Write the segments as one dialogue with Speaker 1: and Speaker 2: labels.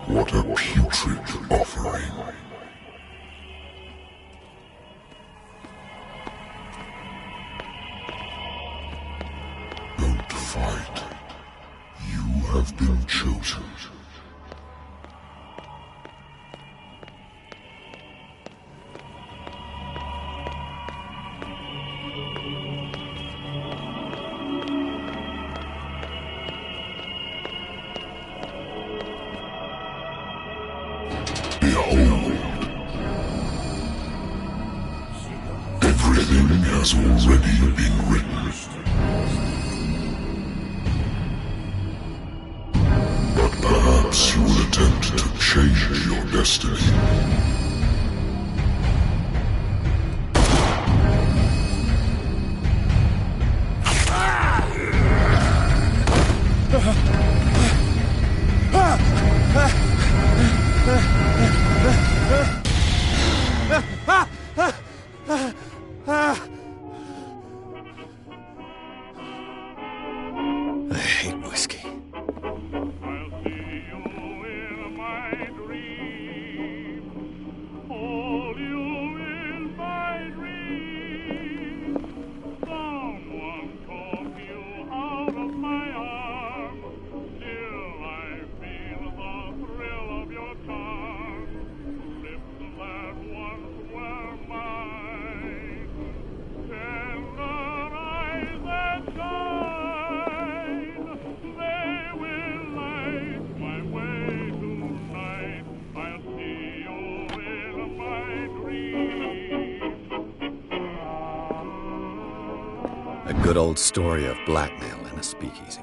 Speaker 1: What a putrid offering. Don't fight. You have been chosen. Behold. Everything has already been written. But perhaps you will attempt to change your destiny.
Speaker 2: I hate whiskey.
Speaker 3: I'll see you in my dream. Hold you in my dream. Someone took you out of my arms. Still I feel the thrill of your charm. Lips that once were mine. Tender eyes that shine. They will light my way tonight. I'll see you in my dream.
Speaker 2: A good old story of blackmail in a speakeasy.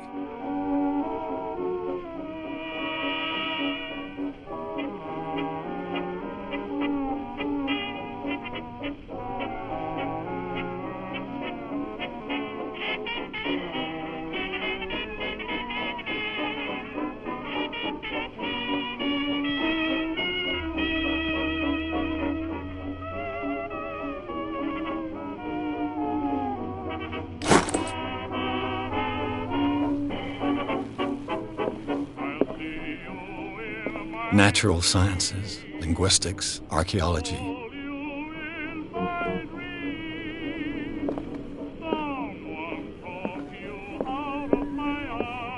Speaker 2: Natural sciences, linguistics, archaeology.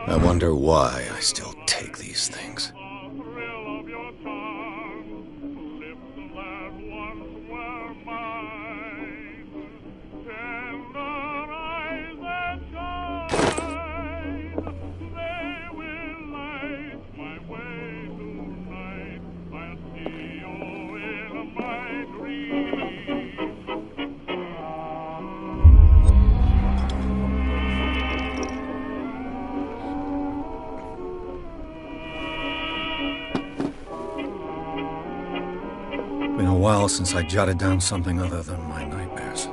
Speaker 2: I wonder why I still take these things. Been a while since I jotted down something other than my nightmares.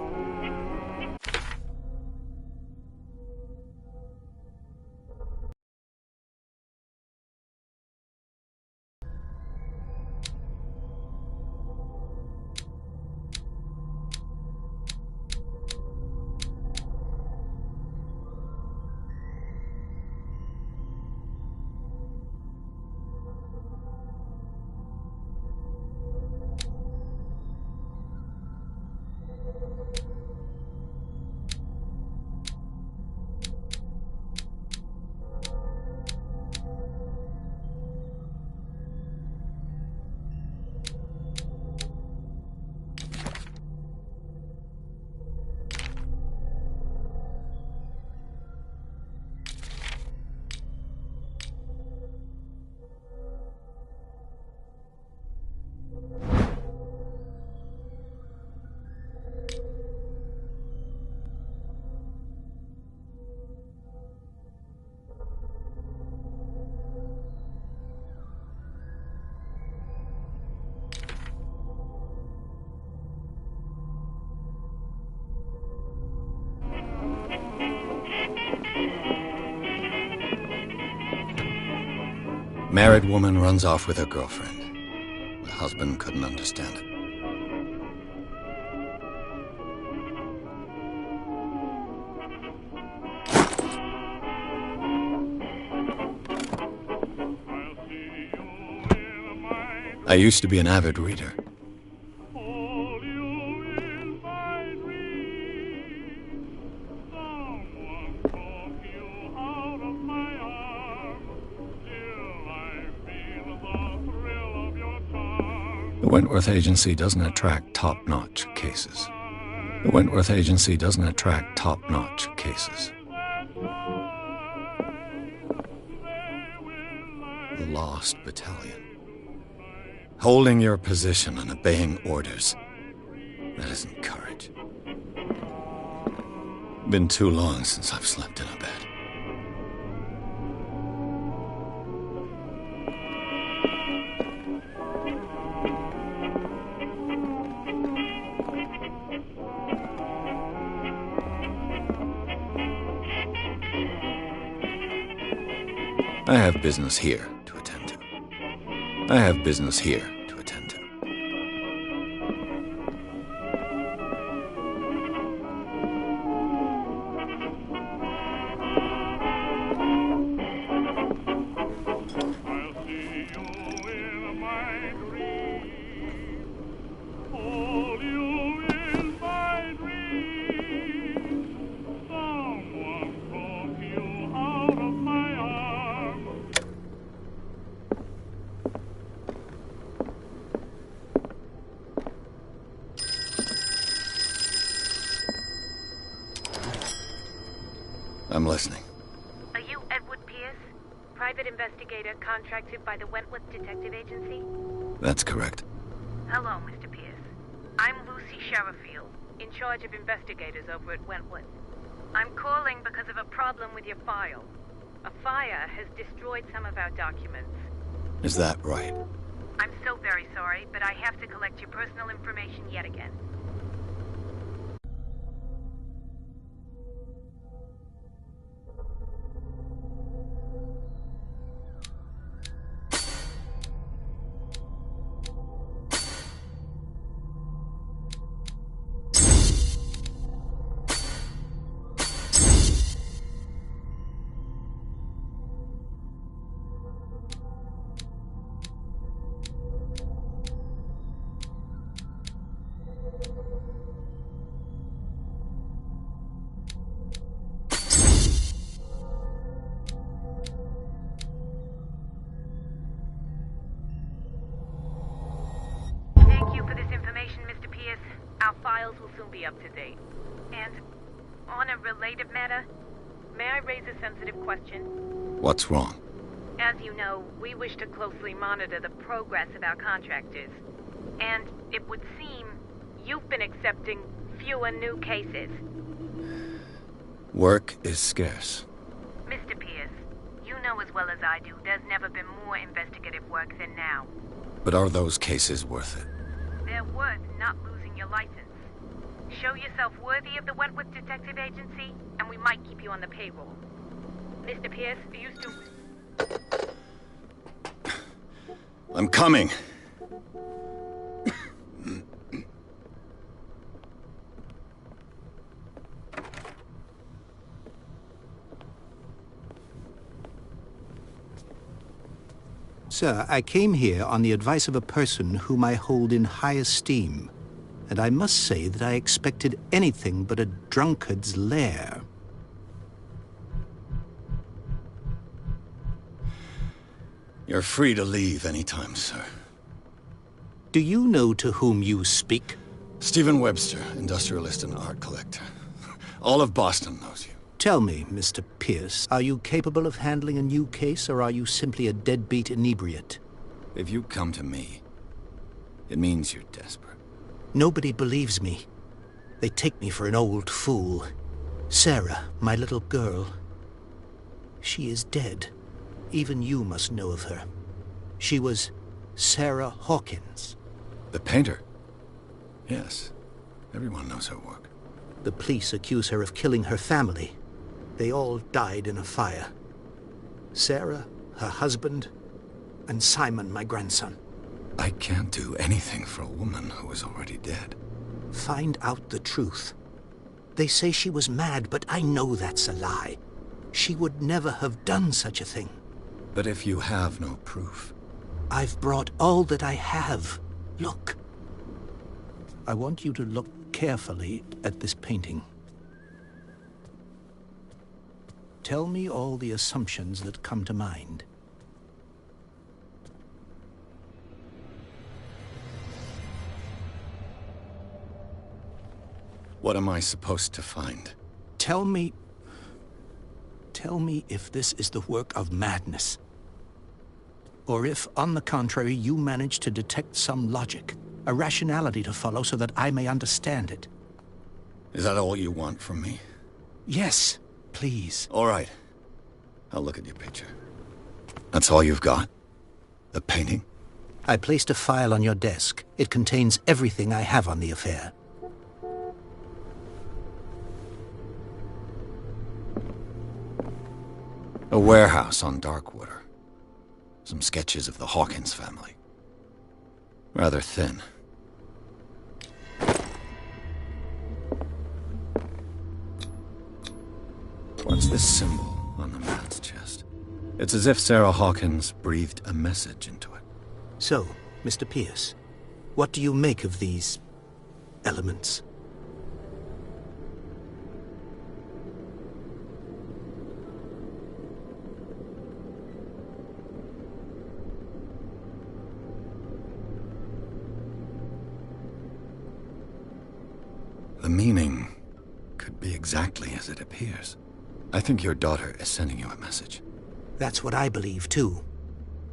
Speaker 2: Married woman runs off with her girlfriend. The husband couldn't understand it.
Speaker 3: I'll see you
Speaker 2: I used to be an avid reader.
Speaker 3: Hold you in my dreams. Someone took you out of my arms. Still I feel the thrill of your charm.
Speaker 2: The Wentworth Agency doesn't attract top-notch cases. The Wentworth Agency doesn't attract top-notch cases. The Lost Battalion. Holding your position and obeying orders. That isn't courage. Been too long since I've slept in a bed. I have business here to attend to. I have business here to attend to.
Speaker 3: I'll see you in my dreams. Hold you in my dreams. Someone took you out of my arms.
Speaker 2: I'm listening.
Speaker 4: Are you Edward Pierce, private investigator contracted by the Wentworth Detective Agency?
Speaker 2: That's correct.
Speaker 4: Hello, Mr. Pierce. I'm Lucy Sherifield, in charge of investigators over at Wentworth. I'm calling because of a problem with your file. A fire has destroyed some of our documents.
Speaker 2: Is that right?
Speaker 4: I'm so very sorry, but I have to collect your personal information yet again. Thank you for this information, Mr. Pierce. Our files will soon be up to date. And on a related matter, may I raise a sensitive question?
Speaker 2: What's wrong?
Speaker 4: As you know, we wish to closely monitor the progress of our contractors. And it would seem you've been accepting fewer new cases.
Speaker 2: Work is scarce.
Speaker 4: Mr. Pierce, you know as well as I do there's never been more investigative work than now.
Speaker 2: But are those cases worth it?
Speaker 4: They're worth not losing your license. Show yourself worthy of the Wentworth Detective Agency, and we might keep you on the payroll. Mr. Pierce, are you still...
Speaker 2: I'm coming.
Speaker 5: Sir, I came here on the advice of a person whom I hold in high esteem, and I must say that I expected anything but a drunkard's lair.
Speaker 2: You're free to leave anytime, sir.
Speaker 5: Do you know to whom you speak?
Speaker 2: Stephen Webster, industrialist and art collector. All of Boston knows you.
Speaker 5: Tell me, Mr. Pierce, are you capable of handling a new case, or are you simply a deadbeat inebriate?
Speaker 2: If you come to me, it means you're desperate.
Speaker 5: Nobody believes me. They take me for an old fool. Sarah, my little girl, she is dead. Even you must know of her. She was Sarah Hawkins.
Speaker 2: The painter? Yes. Everyone knows her work.
Speaker 5: The police accuse her of killing her family. They all died in a fire. Sarah, her husband, and Simon, my grandson.
Speaker 2: I can't do anything for a woman who is already dead.
Speaker 5: Find out the truth. They say she was mad, but I know that's a lie. She would never have done such a thing.
Speaker 2: But if you have no proof...
Speaker 5: I've brought all that I have. Look. I want you to look carefully at this painting. Tell me all the assumptions that come to mind.
Speaker 2: What am I supposed to find?
Speaker 5: Tell me if this is the work of madness. Or if, on the contrary, you manage to detect some logic, a rationality to follow so that I may understand it.
Speaker 2: Is that all you want from me?
Speaker 5: Yes, please.
Speaker 2: All right. I'll look at your picture. That's all you've got? The painting?
Speaker 5: I placed a file on your desk. It contains everything I have on the affair.
Speaker 2: A warehouse on Darkwater. Some sketches of the Hawkins family. Rather thin. What's this symbol on the man's chest? It's as if Sarah Hawkins breathed a message into it.
Speaker 5: So, Mr. Pierce, what do you make of these elements?
Speaker 2: The meaning could be exactly as it appears. I think your daughter is sending you a message.
Speaker 5: That's what I believe, too.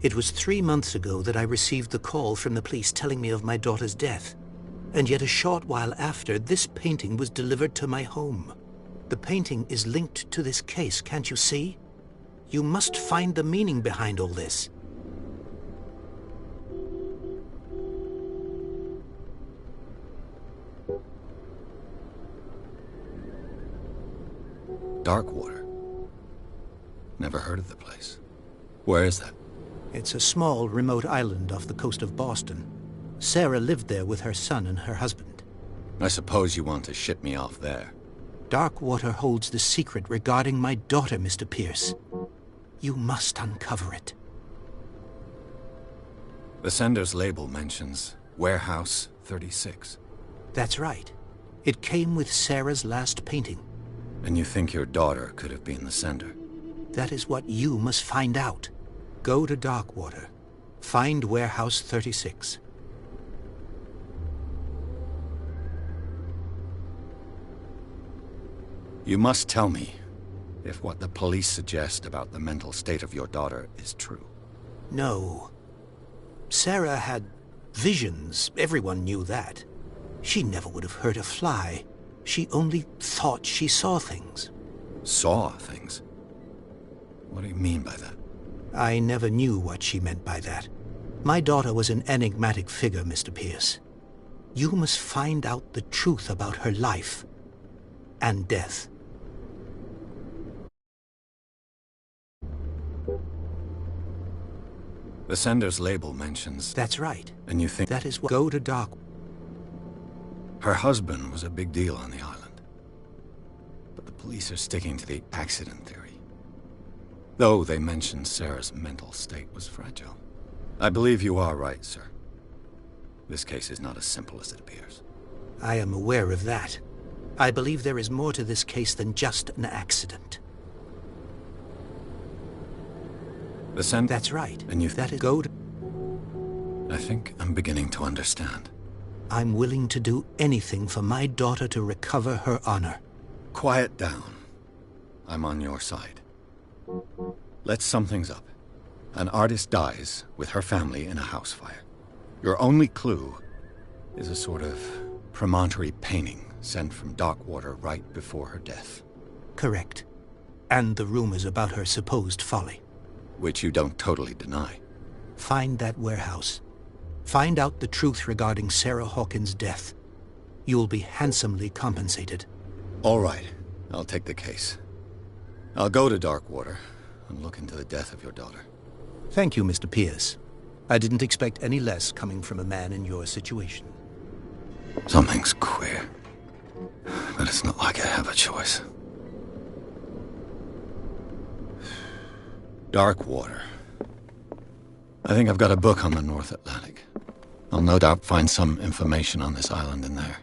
Speaker 5: It was 3 months ago that I received the call from the police telling me of my daughter's death. And yet a short while after, this painting was delivered to my home. The painting is linked to this case, can't you see? You must find the meaning behind all this.
Speaker 2: Darkwater. Never heard of the place. Where is that?
Speaker 5: It's a small, remote island off the coast of Boston. Sarah lived there with her son and her husband.
Speaker 2: I suppose you want to ship me off there.
Speaker 5: Darkwater holds the secret regarding my daughter, Mr. Pierce. You must uncover it.
Speaker 2: The sender's label mentions Warehouse 36.
Speaker 5: That's right. It came with Sarah's last painting.
Speaker 2: And you think your daughter could have been the sender?
Speaker 5: That is what you must find out. Go to Darkwater. Find Warehouse 36.
Speaker 2: You must tell me if what the police suggest about the mental state of your daughter is true.
Speaker 5: No. Sarah had visions. Everyone knew that. She never would have hurt a fly. She only thought she saw things.
Speaker 2: Saw things? What do you mean by that?
Speaker 5: I never knew what she meant by that. My daughter was an enigmatic figure, Mr. Pierce. You must find out the truth about her life and death.
Speaker 2: The sender's label mentions...
Speaker 5: That's right.
Speaker 2: And you think...
Speaker 5: That is what... Go to Dark...
Speaker 2: Her husband was a big deal on the island. But the police are sticking to the accident theory. Though they mentioned Sarah's mental state was fragile. I believe you are right, sir. This case is not as simple as it appears.
Speaker 5: I am aware of that. I believe there is more to this case than just an accident. That's right.
Speaker 2: And you...
Speaker 5: That is... Go to...
Speaker 2: I think I'm beginning to understand.
Speaker 5: I'm willing to do anything for my daughter to recover her honor.
Speaker 2: Quiet down. I'm on your side. Let's sum things up. An artist dies with her family in a house fire. Your only clue is a sort of promontory painting sent from Darkwater right before her death.
Speaker 5: Correct. And the rumors about her supposed folly.
Speaker 2: Which you don't totally deny.
Speaker 5: Find that warehouse. Find out the truth regarding Sarah Hawkins' death. You'll be handsomely compensated.
Speaker 2: All right. I'll take the case. I'll go to Darkwater and look into the death of your daughter.
Speaker 5: Thank you, Mr. Pierce. I didn't expect any less coming from a man in your situation.
Speaker 2: Something's queer. But it's not like I have a choice. Darkwater. I think I've got a book on the North Atlantic. I'll no doubt find some information on this island in there.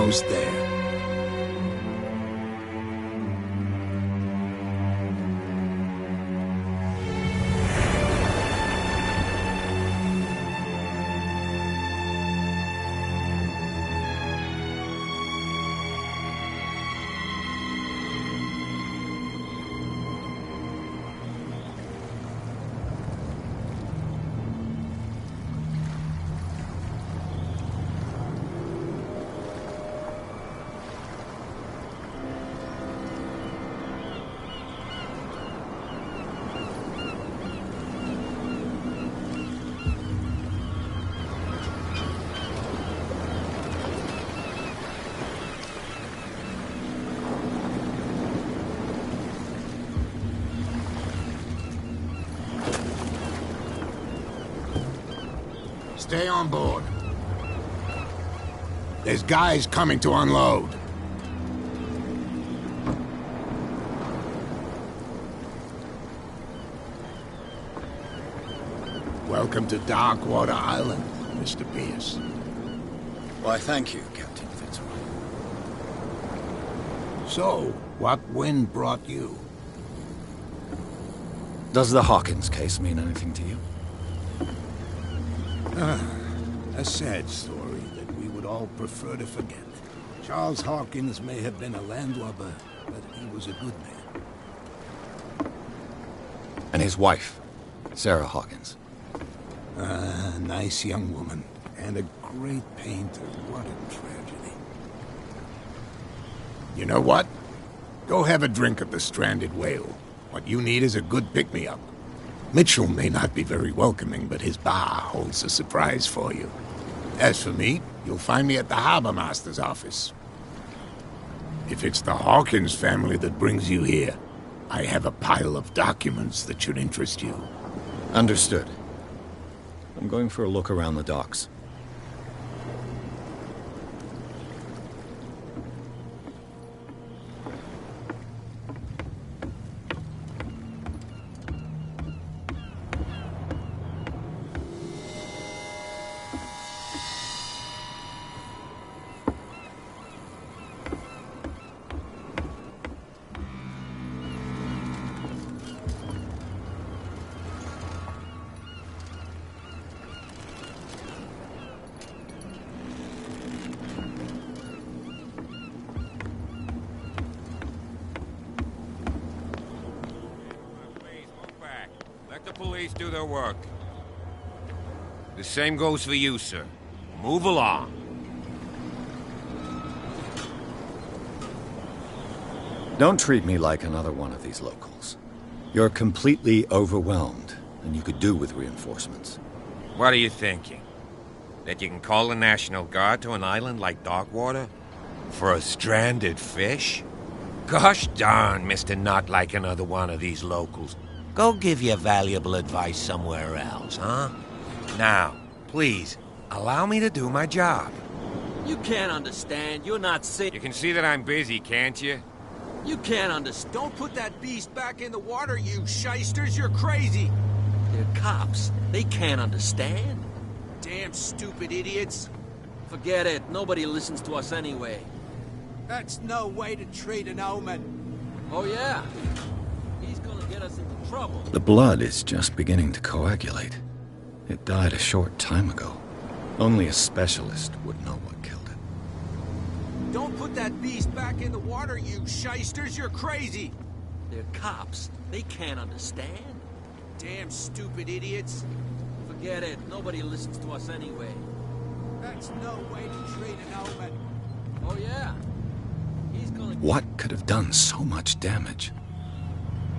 Speaker 6: almost there. Stay on board. There's guys coming to unload. Welcome to Darkwater Island, Mr. Pierce.
Speaker 2: Why, thank you, Captain Fitzroy.
Speaker 6: So, what wind brought you?
Speaker 2: Does the Hawkins case mean anything to you?
Speaker 6: A sad story that we would all prefer to forget. Charles Hawkins may have been a landlubber, but he was a good man.
Speaker 2: And his wife, Sarah Hawkins.
Speaker 6: A nice young woman, and a great painter. What a tragedy. You know what? Go have a drink at the Stranded Whale. What you need is a good pick-me-up. Mitchell may not be very welcoming, but his bar holds a surprise for you. As for me, you'll find me at the Harbor Master's office. If it's the Hawkins family that brings you here, I have a pile of documents that should interest you.
Speaker 2: Understood. I'm going for a look around the docks.
Speaker 7: Police do their work. The same goes for you, sir. Move along.
Speaker 2: Don't treat me like another one of these locals. You're completely overwhelmed, and you could do with reinforcements.
Speaker 7: What are you thinking? That you can call the National Guard to an island like Darkwater? For a stranded fish? Gosh darn, Mr. Not like another one of these locals. Go give your valuable advice somewhere else, huh? Now, please, allow me to do my job.
Speaker 8: You can't understand. You're not sick.
Speaker 7: You can see that I'm busy, can't you?
Speaker 8: You can't understand. Don't put that beast back in the water, you shysters. You're crazy. They're cops. They can't understand. Damn stupid idiots. Forget it. Nobody listens to us anyway.
Speaker 6: That's no way to treat an omen.
Speaker 8: Oh, yeah? He's gonna get us into trouble.
Speaker 2: The blood is just beginning to coagulate. It died a short time ago. Only a specialist would know what killed it.
Speaker 8: Don't put that beast back in the water, you shysters. You're crazy. They're cops. They can't understand. Damn stupid idiots. Forget it. Nobody listens to us anyway.
Speaker 6: That's no way to treat an omen.
Speaker 8: Oh, yeah? He's gonna...
Speaker 2: What could have done so much damage?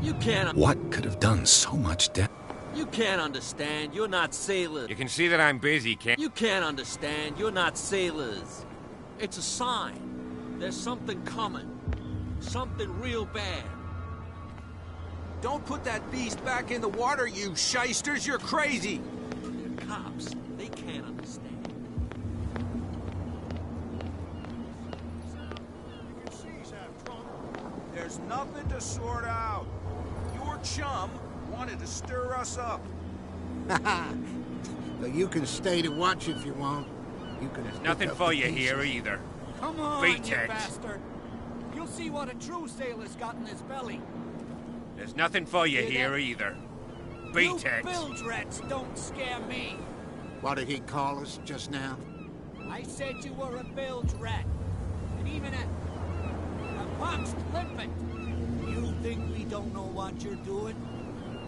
Speaker 8: You can't...
Speaker 2: What could have done so much damage?
Speaker 8: You can't understand. You're not sailors.
Speaker 7: You can see that I'm busy, can't you?
Speaker 8: You can't understand. You're not sailors. It's a sign. There's something coming. Something real bad. Don't put that beast back in the water, you shysters. You're crazy. They're cops. They can't understand.
Speaker 9: There's nothing to sort out. Your chum wanted to stir us up.
Speaker 6: But you can stay to watch if you want. You can.
Speaker 7: There's nothing for you here either.
Speaker 8: Come on,
Speaker 7: Beat
Speaker 8: you
Speaker 7: it.
Speaker 8: bastard. You'll see what a true sailor's got in his belly.
Speaker 7: There's nothing for you
Speaker 8: Hear
Speaker 7: here
Speaker 8: that?
Speaker 7: either.
Speaker 8: You
Speaker 7: Beat it.
Speaker 8: bilge rats don't scare me.
Speaker 10: What did he call us just now?
Speaker 8: I said you were a bilge rat. And even a boxed limpet. You think we don't know what you're doing?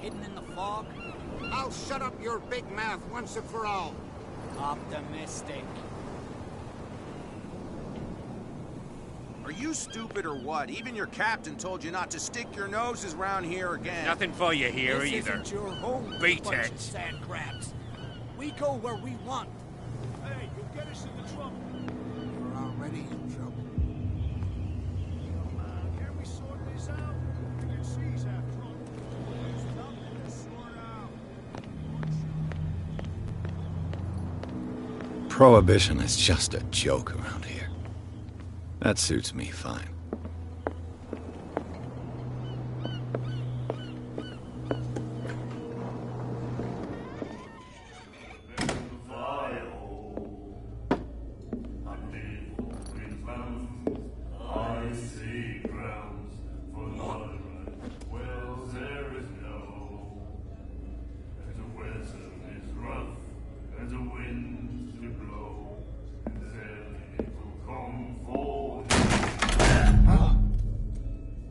Speaker 8: Hidden in the fog?
Speaker 10: I'll shut up your big mouth once and for all.
Speaker 8: Optimistic.
Speaker 9: Are you stupid or what? Even your captain told you not to stick your noses around here again.
Speaker 7: Nothing for you here
Speaker 8: This
Speaker 7: either.
Speaker 8: isn't your home,
Speaker 7: Beat
Speaker 8: bunch
Speaker 7: it.
Speaker 8: of sand crabs. We go where we want.
Speaker 3: Hey, you'll get us into trouble.
Speaker 10: We're already in trouble.
Speaker 3: Can we sort this out? You can see he's half drunk. There's nothing to sort out.
Speaker 2: Prohibition is just a joke around here. That suits me fine.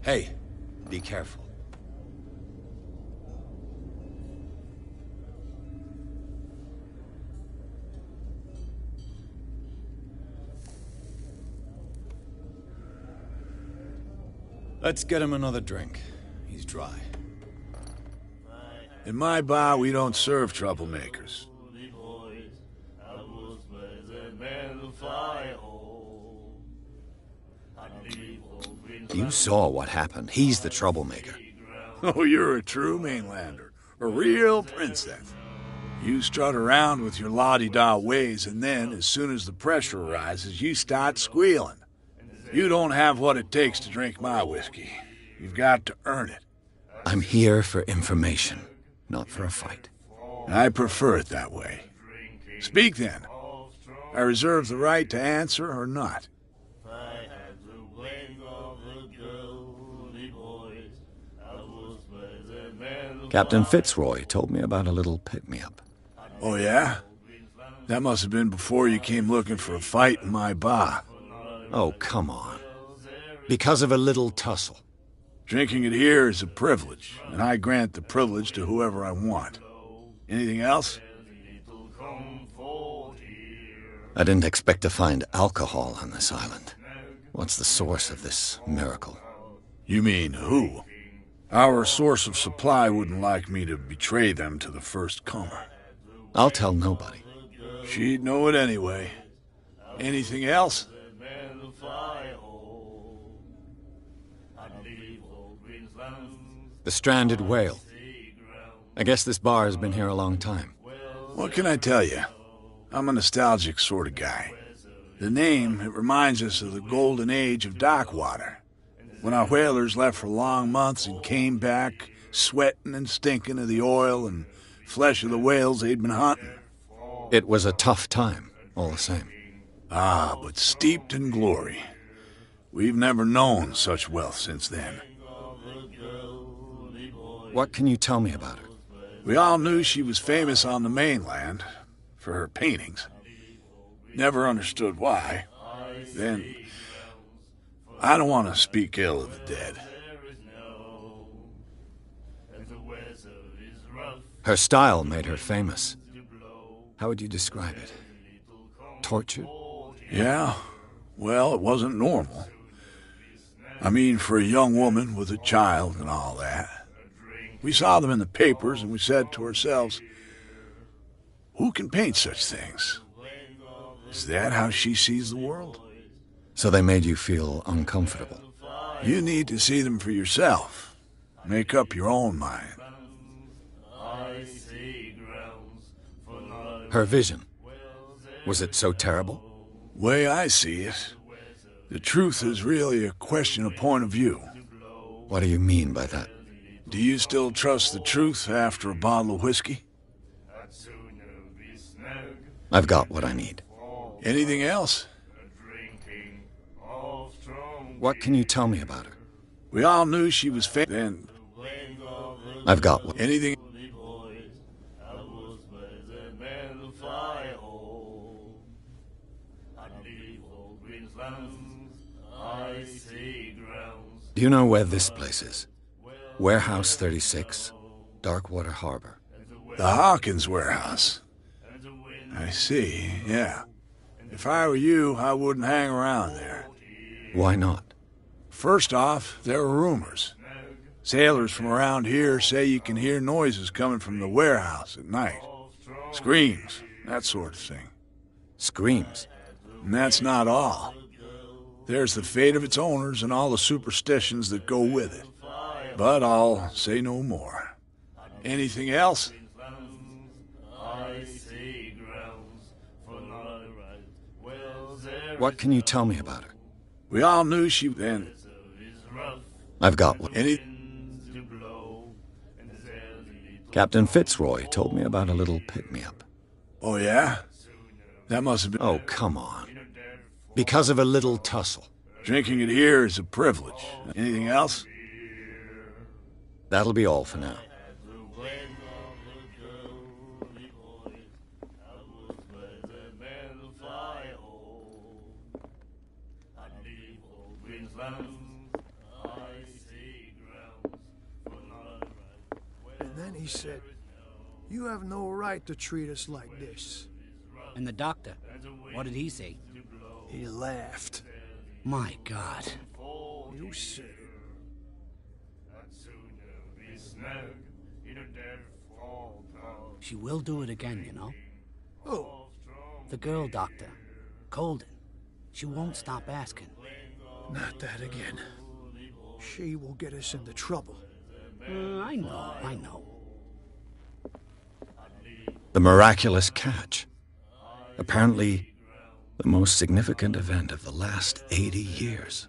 Speaker 2: Hey, be careful. Let's get him another drink. He's dry.
Speaker 11: In my bar, we don't serve troublemakers.
Speaker 2: You saw what happened. He's the troublemaker.
Speaker 11: Oh, you're a true mainlander. A real princess. You strut around with your la-di-da ways, and then, as soon as the pressure arises, you start squealing. You don't have what it takes to drink my whiskey. You've got to earn it.
Speaker 2: I'm here for information, not for a fight.
Speaker 11: I prefer it that way. Speak then. I reserve the right to answer or not.
Speaker 2: Captain Fitzroy told me about a little pick-me-up.
Speaker 11: Oh, yeah? That must have been before you came looking for a fight in my bar.
Speaker 2: Oh, come on. Because of a little tussle.
Speaker 11: Drinking it here is a privilege, and I grant the privilege to whoever I want. Anything else?
Speaker 2: I didn't expect to find alcohol on this island. What's the source of this miracle?
Speaker 11: You mean who? Our source of supply wouldn't like me to betray them to the first comer.
Speaker 2: I'll tell nobody.
Speaker 11: She'd know it anyway. Anything else?
Speaker 2: The stranded whale. I guess this bar has been here a long time.
Speaker 11: What can I tell you? I'm a nostalgic sort of guy. The name, it reminds us of the golden age of dock water. When our whalers left for long months and came back, sweating and stinking of the oil and flesh of the whales they'd been hunting.
Speaker 2: It was a tough time, all the same.
Speaker 11: Ah, but steeped in glory. We've never known such wealth since then.
Speaker 2: What can you tell me about her?
Speaker 11: We all knew she was famous on the mainland for her paintings. Never understood why. Then, I don't want to speak ill of the dead.
Speaker 2: Her style made her famous. How would you describe it? Tortured?
Speaker 11: Yeah, well, it wasn't normal. I mean, for a young woman with a child and all that. We saw them in the papers and we said to ourselves, who can paint such things? Is that how she sees the world?
Speaker 2: So they made you feel uncomfortable?
Speaker 11: You need to see them for yourself. Make up your own mind.
Speaker 2: Her vision. Was it so terrible?
Speaker 11: Way I see it, the truth is really a question of point of view.
Speaker 2: What do you mean by that?
Speaker 11: Do you still trust the truth after a bottle of whiskey?
Speaker 2: I've got what I need.
Speaker 11: Anything else?
Speaker 2: What can you tell me about her?
Speaker 11: We all knew she was then.
Speaker 2: I've got one.
Speaker 11: Anything?
Speaker 2: Do you know where this place is? Warehouse 36, Darkwater Harbor.
Speaker 11: The Hawkins warehouse. I see, yeah. If I were you, I wouldn't hang around there.
Speaker 2: Why not?
Speaker 11: First off, there are rumors. Sailors from around here say you can hear noises coming from the warehouse at night. Screams, that sort of thing.
Speaker 2: Screams?
Speaker 11: And that's not all. There's the fate of its owners and all the superstitions that go with it. But I'll say no more. Anything else?
Speaker 2: What can you tell me about her?
Speaker 11: We all knew she then.
Speaker 2: I've got one. Captain Fitzroy told me about a little pick-me-up.
Speaker 11: Oh, yeah? That must have been...
Speaker 2: Oh, come on. Because of a little tussle.
Speaker 11: Drinking it here is a privilege. Anything else?
Speaker 2: That'll be all for now.
Speaker 3: And then he said, "You have no right to treat us like this."
Speaker 12: And the doctor, what did he say?
Speaker 3: He laughed.
Speaker 12: My God.
Speaker 3: You said it.
Speaker 12: She will do it again, you know.
Speaker 3: Oh,
Speaker 12: The girl doctor, Colden. She won't stop asking.
Speaker 3: not that again. She will get us into trouble.
Speaker 12: I know.
Speaker 2: The miraculous catch. Apparently, the most significant event of the last 80 years.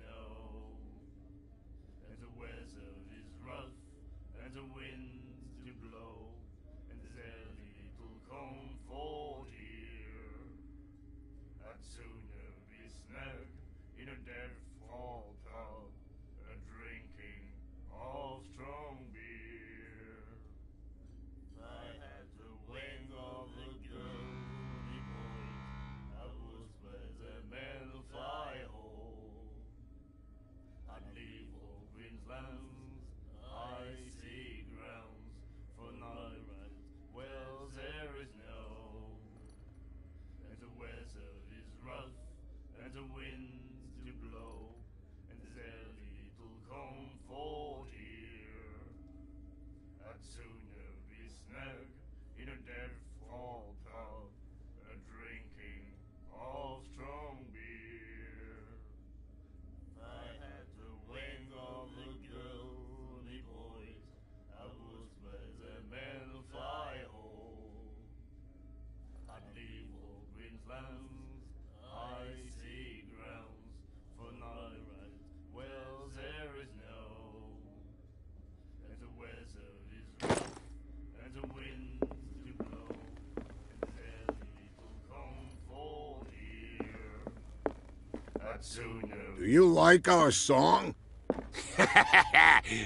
Speaker 6: Do you like our song?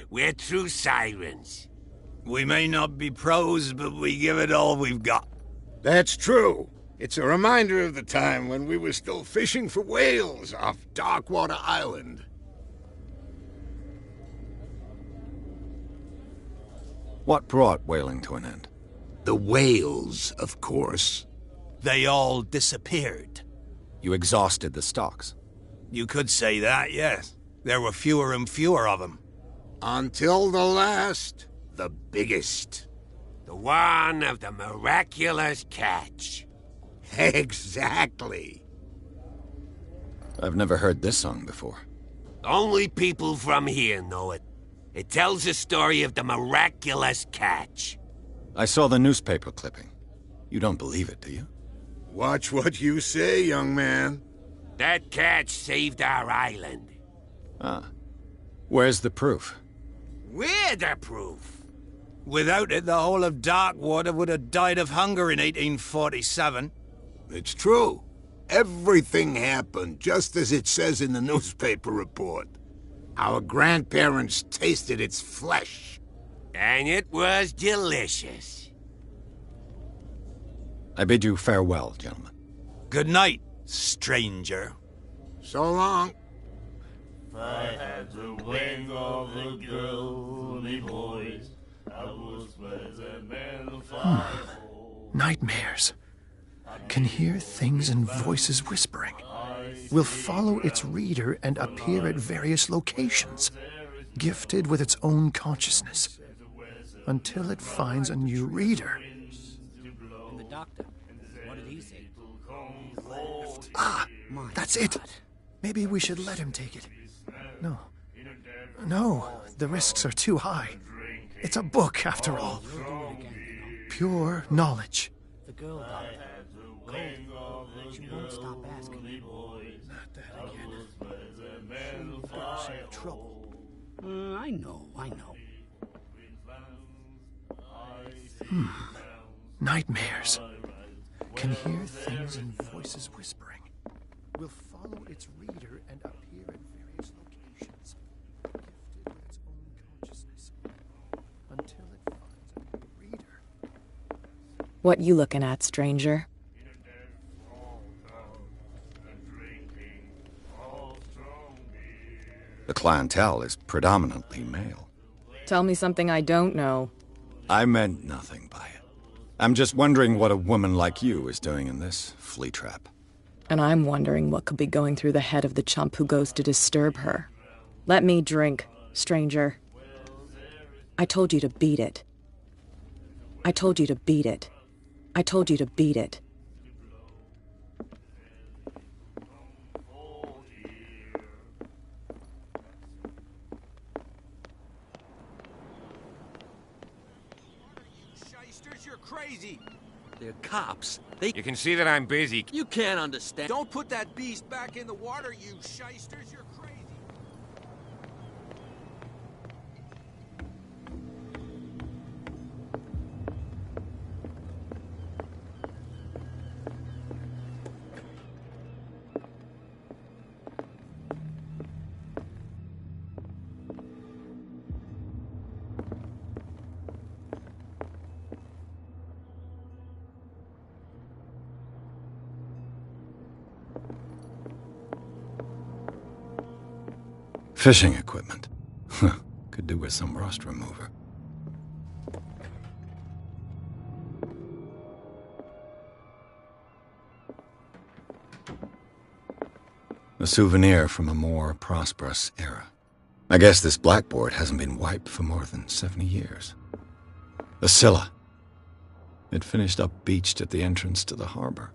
Speaker 7: We're true sirens.
Speaker 13: We may not be pros, but we give it all we've got.
Speaker 6: That's true. It's a reminder of the time when we were still fishing for whales off Darkwater Island.
Speaker 2: What brought whaling to an end?
Speaker 6: The whales, of course.
Speaker 13: They all disappeared.
Speaker 2: You exhausted the stocks.
Speaker 13: You could say that, yes. There were fewer and fewer of them.
Speaker 6: Until the last, the biggest.
Speaker 7: The one of the miraculous catch.
Speaker 6: Exactly.
Speaker 2: I've never heard this song before.
Speaker 7: Only people from here know it. It tells the story of the miraculous catch.
Speaker 2: I saw the newspaper clipping. You don't believe it, do you?
Speaker 6: Watch what you say, young man.
Speaker 7: That catch saved our island.
Speaker 2: Ah. Where's the proof?
Speaker 7: We're the proof.
Speaker 13: Without it, the whole of Darkwater would have died of hunger in 1847.
Speaker 6: It's true. Everything happened just as it says in the newspaper report. Our grandparents tasted its flesh.
Speaker 7: And it was delicious.
Speaker 2: I bid you farewell, gentlemen.
Speaker 13: Good night, stranger.
Speaker 6: So long.
Speaker 14: If I had the wings of the girly boys, I would spread them in the fire.
Speaker 15: Nightmares. Can hear things and voices whispering. Will follow its reader and appear at various locations, gifted with its own consciousness, until it finds a new reader.
Speaker 12: And the doctor, what did he say?
Speaker 15: Ah, that's it. Maybe we should let him take it. No, the risks are too high. It's a book, after all. Pure knowledge.
Speaker 12: The girl, doctor. Cold. She won't stop asking.
Speaker 15: Not that again.
Speaker 12: Some trouble. I know.
Speaker 15: Nightmares. Can hear things and voices whispering. Will follow its reader and appear at various locations, gifted with its own consciousness, until it finds a new reader.
Speaker 16: What you looking at, stranger?
Speaker 2: The clientele is predominantly male.
Speaker 16: Tell me something I don't know.
Speaker 2: I meant nothing by it. I'm just wondering what a woman like you is doing in this flea trap.
Speaker 16: And I'm wondering what could be going through the head of the chump who goes to disturb her. Let me drink, stranger. I told you to beat it. I told you to beat it. I told you to beat it.
Speaker 9: You're crazy.
Speaker 8: They're cops.
Speaker 7: You can see that I'm busy.
Speaker 8: You can't understand.
Speaker 9: Don't put that beast back in the water, you shysters. You're crazy.
Speaker 2: Fishing equipment. Could do with some rust remover. A souvenir from a more prosperous era. I guess this blackboard hasn't been wiped for more than 70 years. The Scylla. It finished up beached at the entrance to the harbor.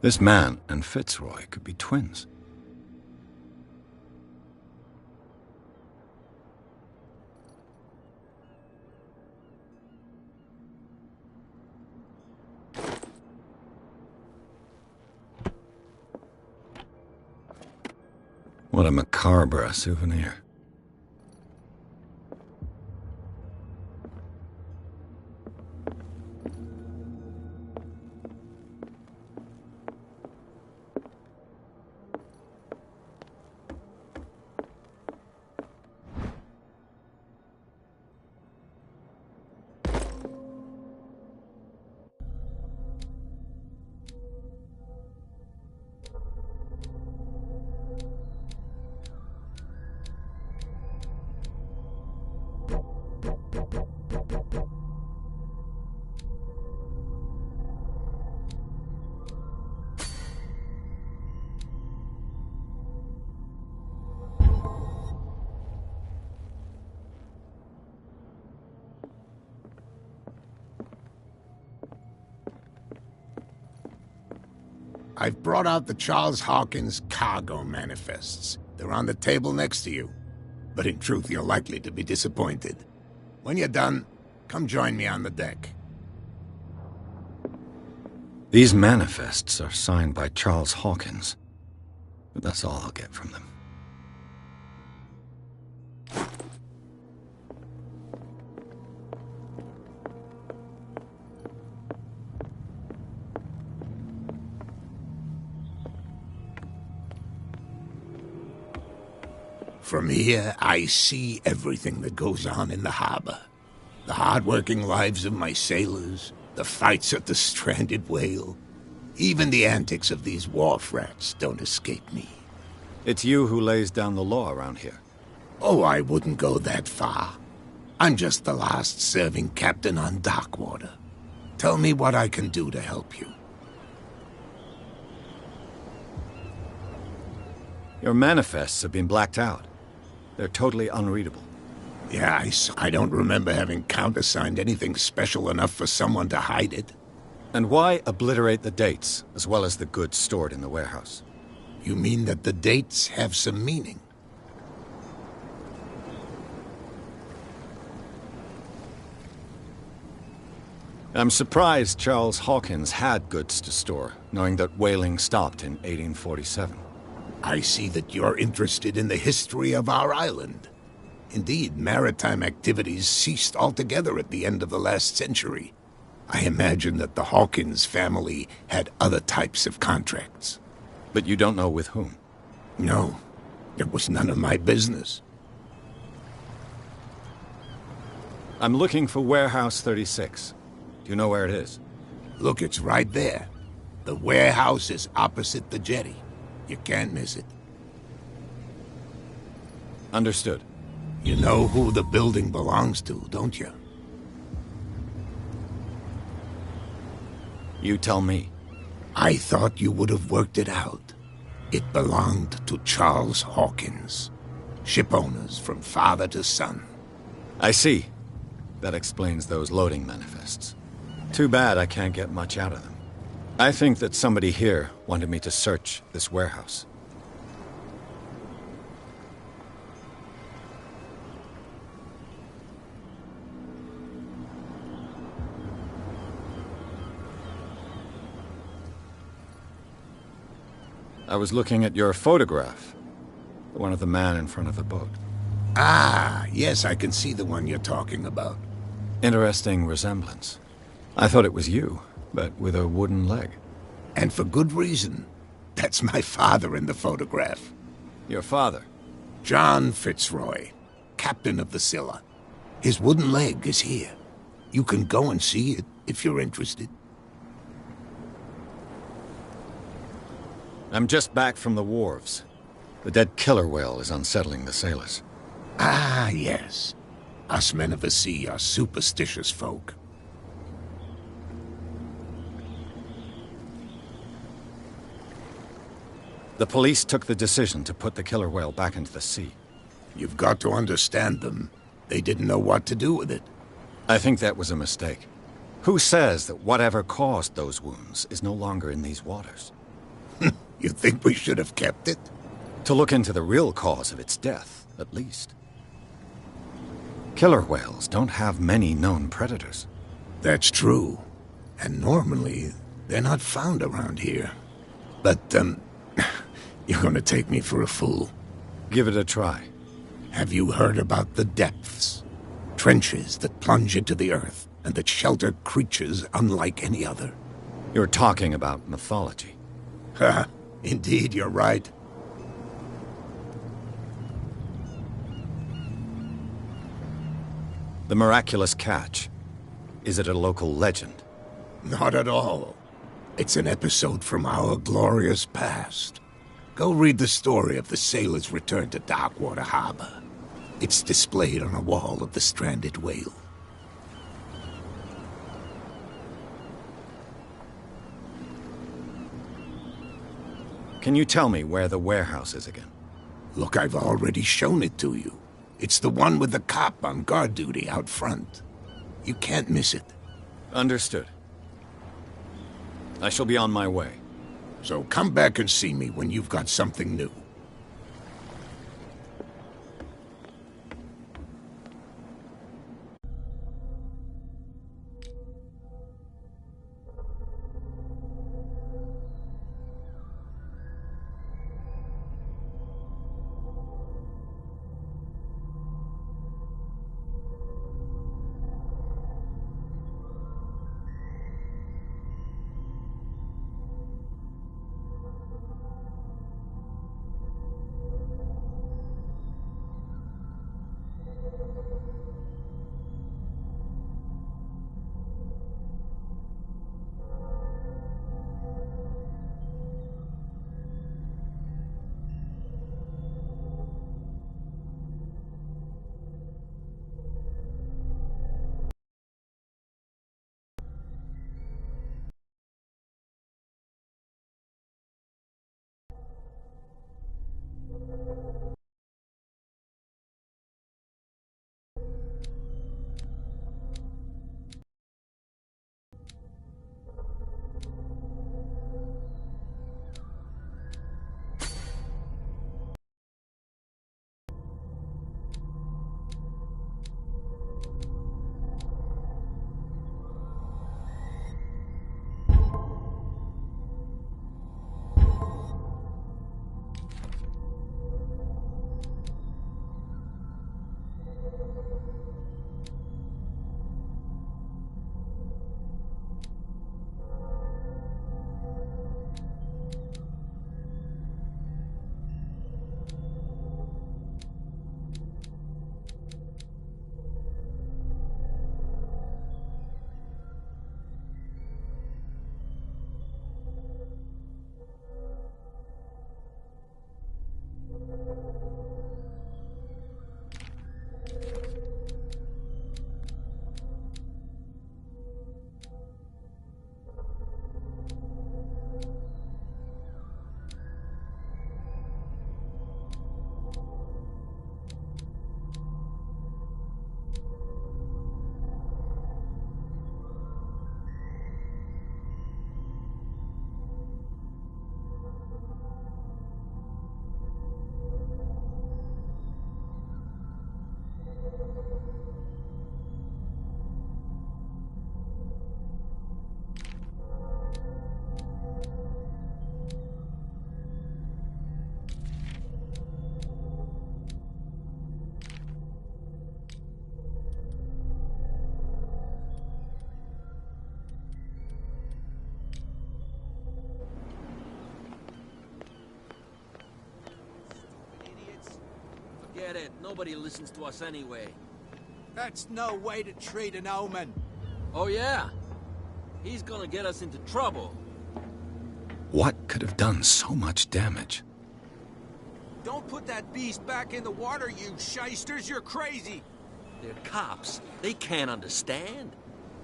Speaker 2: This man and Fitzroy could be twins. What a macabre souvenir.
Speaker 6: I've brought out the Charles Hawkins cargo manifests. They're on the table next to you. But in truth, you're likely to be disappointed. When you're done, come join me on the deck.
Speaker 2: These manifests are signed by Charles Hawkins. but that's all I'll get from them.
Speaker 6: From here, I see everything that goes on in the harbor. The hard-working lives of my sailors, the fights at the stranded whale. Even the antics of these wharf rats don't escape me.
Speaker 2: It's you who lays down the law around here.
Speaker 6: Oh, I wouldn't go that far. I'm just the last serving captain on Darkwater. Tell me what I can do to help you.
Speaker 2: Your manifests have been blacked out. They're totally unreadable.
Speaker 6: Yeah, I don't remember having countersigned anything special enough for someone to hide it.
Speaker 2: And why obliterate the dates, as well as the goods stored in the warehouse?
Speaker 6: You mean that the dates have some meaning?
Speaker 2: I'm surprised Charles Hawkins had goods to store, knowing that whaling stopped in 1847.
Speaker 6: I see that you're interested in the history of our island. Indeed, maritime activities ceased altogether at the end of the last century. I imagine that the Hawkins family had other types of contracts.
Speaker 2: But you don't know with whom?
Speaker 6: No, it was none of my business.
Speaker 2: I'm looking for Warehouse 36. Do you know where it is?
Speaker 6: Look, it's right there. The warehouse is opposite the jetty. You can't miss it.
Speaker 2: Understood.
Speaker 6: You know who the building belongs to, don't you?
Speaker 2: You tell me.
Speaker 6: I thought you would have worked it out. It belonged to Charles Hawkins. Ship owners from father to son.
Speaker 2: I see. That explains those loading manifests. Too bad I can't get much out of them. I think that somebody here wanted me to search this warehouse. I was looking at your photograph. The one of the man in front of the boat.
Speaker 6: Ah, yes, I can see the one you're talking about.
Speaker 2: Interesting resemblance. I thought it was you, but with a wooden leg.
Speaker 6: And for good reason. That's my father in the photograph.
Speaker 2: Your father?
Speaker 6: John Fitzroy, captain of the Scylla. His wooden leg is here. You can go and see it if you're interested.
Speaker 2: I'm just back from the wharves. The dead killer whale is unsettling the sailors.
Speaker 6: Ah, yes. Us men of the sea are superstitious folk.
Speaker 2: The police took the decision to put the killer whale back into the sea.
Speaker 6: You've got to understand them. They didn't know what to do with it.
Speaker 2: I think that was a mistake. Who says that whatever caused those wounds is no longer in these waters?
Speaker 6: You think we should have kept it?
Speaker 2: To look into the real cause of its death, at least. Killer whales don't have many known predators.
Speaker 6: That's true. And normally, they're not found around here. But, you're gonna take me for a fool.
Speaker 2: Give it a try.
Speaker 6: Have you heard about the depths? Trenches that plunge into the earth and that shelter creatures unlike any other.
Speaker 2: You're talking about mythology.
Speaker 6: Ha! Indeed, you're right.
Speaker 2: The miraculous catch. Is it a local legend?
Speaker 6: Not at all. It's an episode from our glorious past. Go read the story of the sailor's return to Darkwater Harbor. It's displayed on a wall of the stranded whale.
Speaker 2: Can you tell me where the warehouse is again?
Speaker 6: Look, I've already shown it to you. It's the one with the cop on guard duty out front. You can't miss it.
Speaker 2: Understood. I shall be on my way.
Speaker 6: So come back and see me when you've got something new.
Speaker 8: Get it. Nobody listens to us anyway.
Speaker 9: That's no way to treat an omen.
Speaker 8: Oh, yeah? He's gonna get us into trouble.
Speaker 2: What could have done so much damage?
Speaker 9: Don't put that beast back in the water, you shysters. You're crazy.
Speaker 8: They're cops. They can't understand.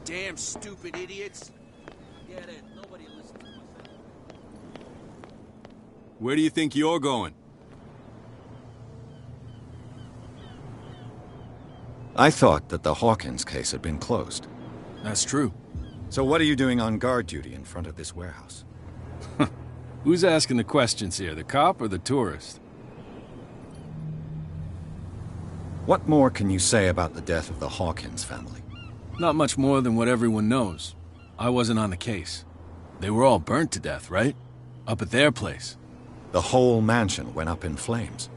Speaker 9: Damn stupid idiots.
Speaker 8: Get it. Nobody listens to us.
Speaker 17: Where do you think you're going?
Speaker 2: I thought that the Hawkins case had been closed.
Speaker 17: That's true.
Speaker 2: So what are you doing on guard duty in front of this warehouse?
Speaker 17: Who's asking the questions here, the cop or the tourist?
Speaker 2: What more can you say about the death of the Hawkins family?
Speaker 17: Not much more than what everyone knows. I wasn't on the case. They were all burnt to death, right? Up at their place.
Speaker 2: The whole mansion went up in flames.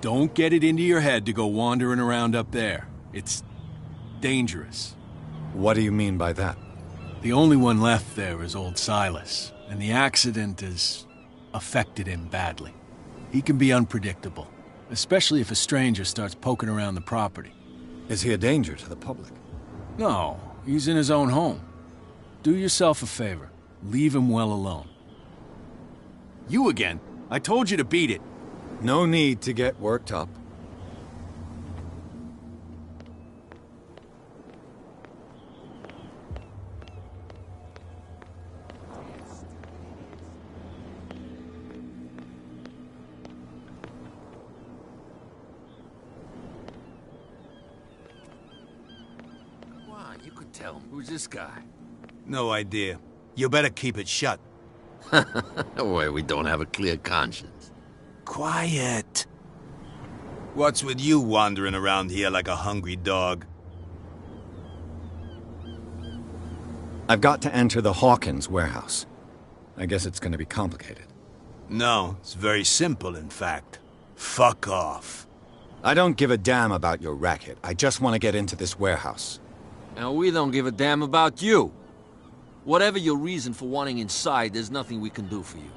Speaker 17: Don't get it into your head to go wandering around up there. It's dangerous.
Speaker 2: What do you mean by that?
Speaker 17: The only one left there is old Silas, and the accident has affected him badly. He can be unpredictable, especially if a stranger starts poking around the property.
Speaker 2: Is he a danger to the public?
Speaker 17: No, he's in his own home. Do yourself a favor. Leave him well alone.
Speaker 13: You again? I told you to beat it.
Speaker 2: No need to get worked up.
Speaker 8: Tell him. Who's this guy?
Speaker 13: No idea. You better keep it shut.
Speaker 8: Why, we don't have a clear conscience.
Speaker 13: Quiet. What's with you wandering around here like a hungry dog?
Speaker 2: I've got to enter the Hawkins warehouse. I guess it's going to be complicated.
Speaker 13: No, it's very simple, in fact. Fuck off.
Speaker 2: I don't give a damn about your racket. I just want to get into this warehouse.
Speaker 8: And we don't give a damn about you. Whatever your reason for wanting inside, there's nothing we can do for you.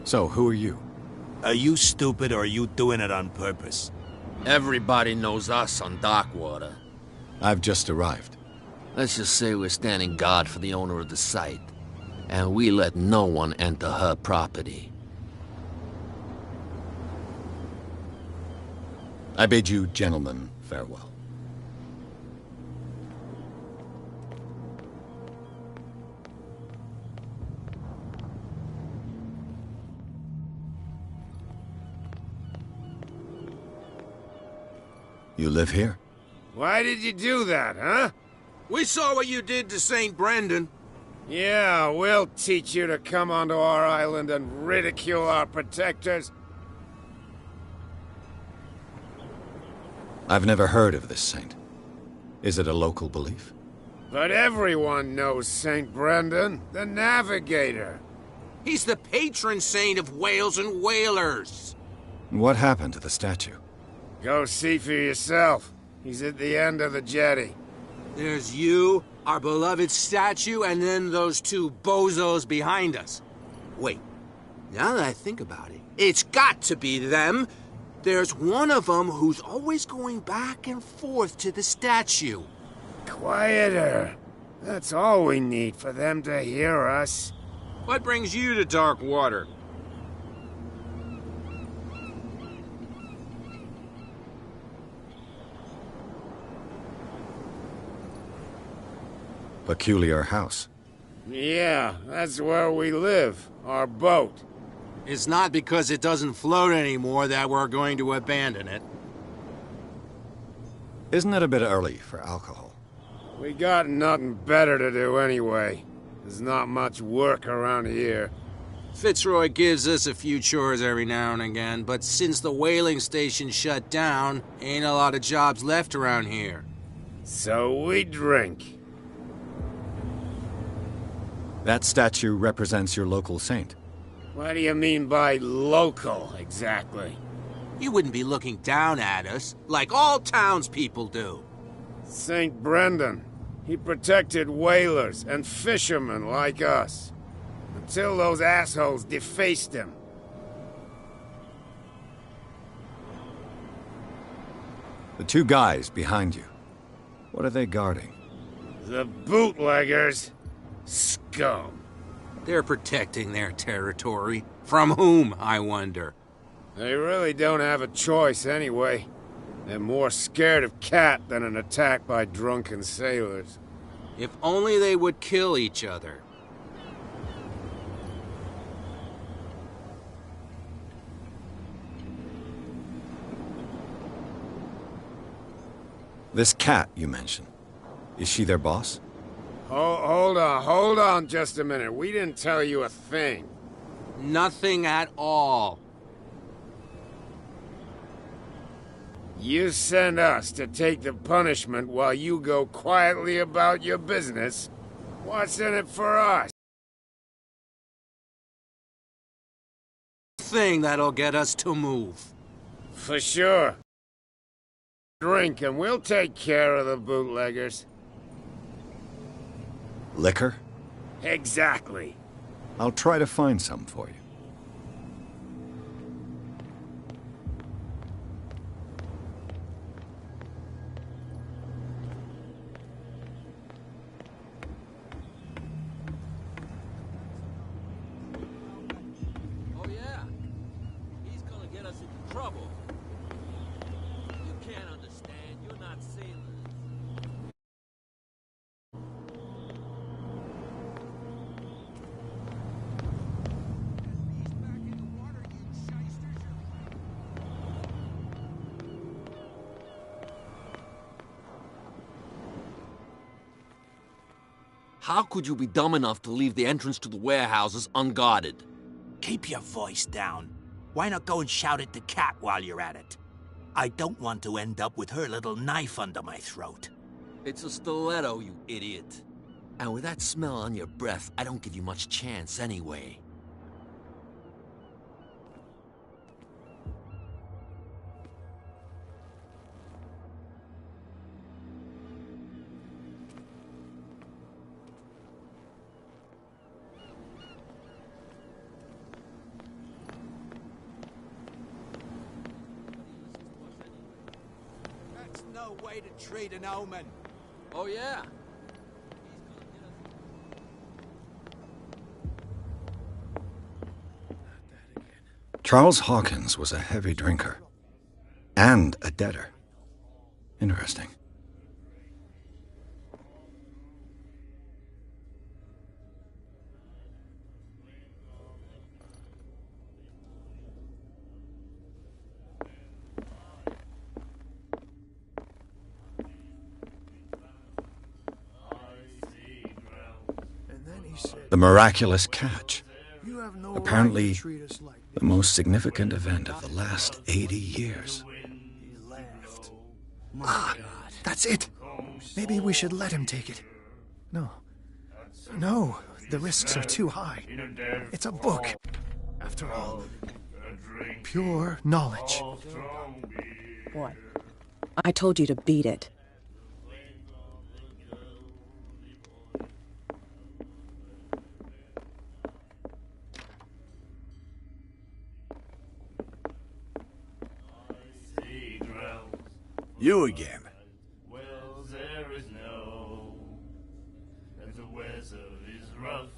Speaker 2: So, who are you?
Speaker 13: Are you stupid or are you doing it on purpose?
Speaker 8: Everybody knows us on Darkwater.
Speaker 2: I've just arrived.
Speaker 8: Let's just say we're standing guard for the owner of the site. And we let no one enter her property.
Speaker 2: I bid you gentlemen farewell. You live here?
Speaker 9: Why did you do that, huh? We saw what you did to St. Brendan. Yeah, we'll teach you to come onto our island and ridicule our protectors.
Speaker 2: I've never heard of this saint. Is it a local belief?
Speaker 9: But everyone knows St. Brendan, the Navigator. He's the patron saint of whales and whalers.
Speaker 2: What happened to the statue?
Speaker 9: Go see for yourself. He's at the end of the jetty. There's you, our beloved statue, and then those two bozos behind us. Wait, now that I think about it, it's got to be them. There's one of them who's always going back and forth to the statue. Quieter. That's all we need for them to hear us. What brings you to Darkwater?
Speaker 2: Peculiar house.
Speaker 9: Yeah, that's where we live. Our boat. It's not because it doesn't float anymore that we're going to abandon it.
Speaker 2: Isn't it a bit early for alcohol?
Speaker 9: We got nothing better to do anyway. There's not much work around here. Fitzroy gives us a few chores every now and again, but since the whaling station shut down, ain't a lot of jobs left around here. So we drink.
Speaker 2: That statue represents your local saint.
Speaker 9: What do you mean by local, exactly? You wouldn't be looking down at us, like all townspeople do. St. Brendan. He protected whalers and fishermen like us. Until those assholes defaced him.
Speaker 2: The two guys behind you. What are they guarding?
Speaker 9: The bootleggers. Scum.
Speaker 8: They're protecting their territory. From whom, I wonder?
Speaker 9: They really don't have a choice anyway. They're more scared of Cat than an attack by drunken sailors.
Speaker 8: If only they would kill each other.
Speaker 2: This Cat you mentioned. Is she their boss?
Speaker 9: Hold on just a minute. We didn't tell you a thing.
Speaker 8: Nothing at all.
Speaker 9: You send us to take the punishment while you go quietly about your business. What's in it for us?
Speaker 8: Thing that'll get us to move.
Speaker 9: For sure. Drink and we'll take care of the bootleggers.
Speaker 2: Liquor?
Speaker 9: Exactly.
Speaker 2: I'll try to find some for you.
Speaker 8: Oh yeah? He's gonna get us into trouble. You can't understand. You're not sailors. How could you be dumb enough to leave the entrance to the warehouses unguarded?
Speaker 5: Keep your voice down. Why not go and shout at the Cat while you're at it? I don't want to end up with her little knife under my throat.
Speaker 8: It's a stiletto, you idiot. And with that smell on your breath, I don't give you much chance anyway.
Speaker 10: That's no way to treat an omen.
Speaker 8: Oh yeah?
Speaker 2: Charles Hawkins was a heavy drinker. And a debtor. Interesting. The miraculous catch.
Speaker 3: You have no
Speaker 2: Apparently,
Speaker 3: right to treat us like
Speaker 2: the most significant event of the last 80 years.
Speaker 3: he laughed. Ah, that's it. Maybe we should let him take it. No. No, the risks are too high. It's a book. After all, pure knowledge.
Speaker 16: What? I told you to beat it.
Speaker 11: You again.
Speaker 14: Well, there is no, and the weather is rough,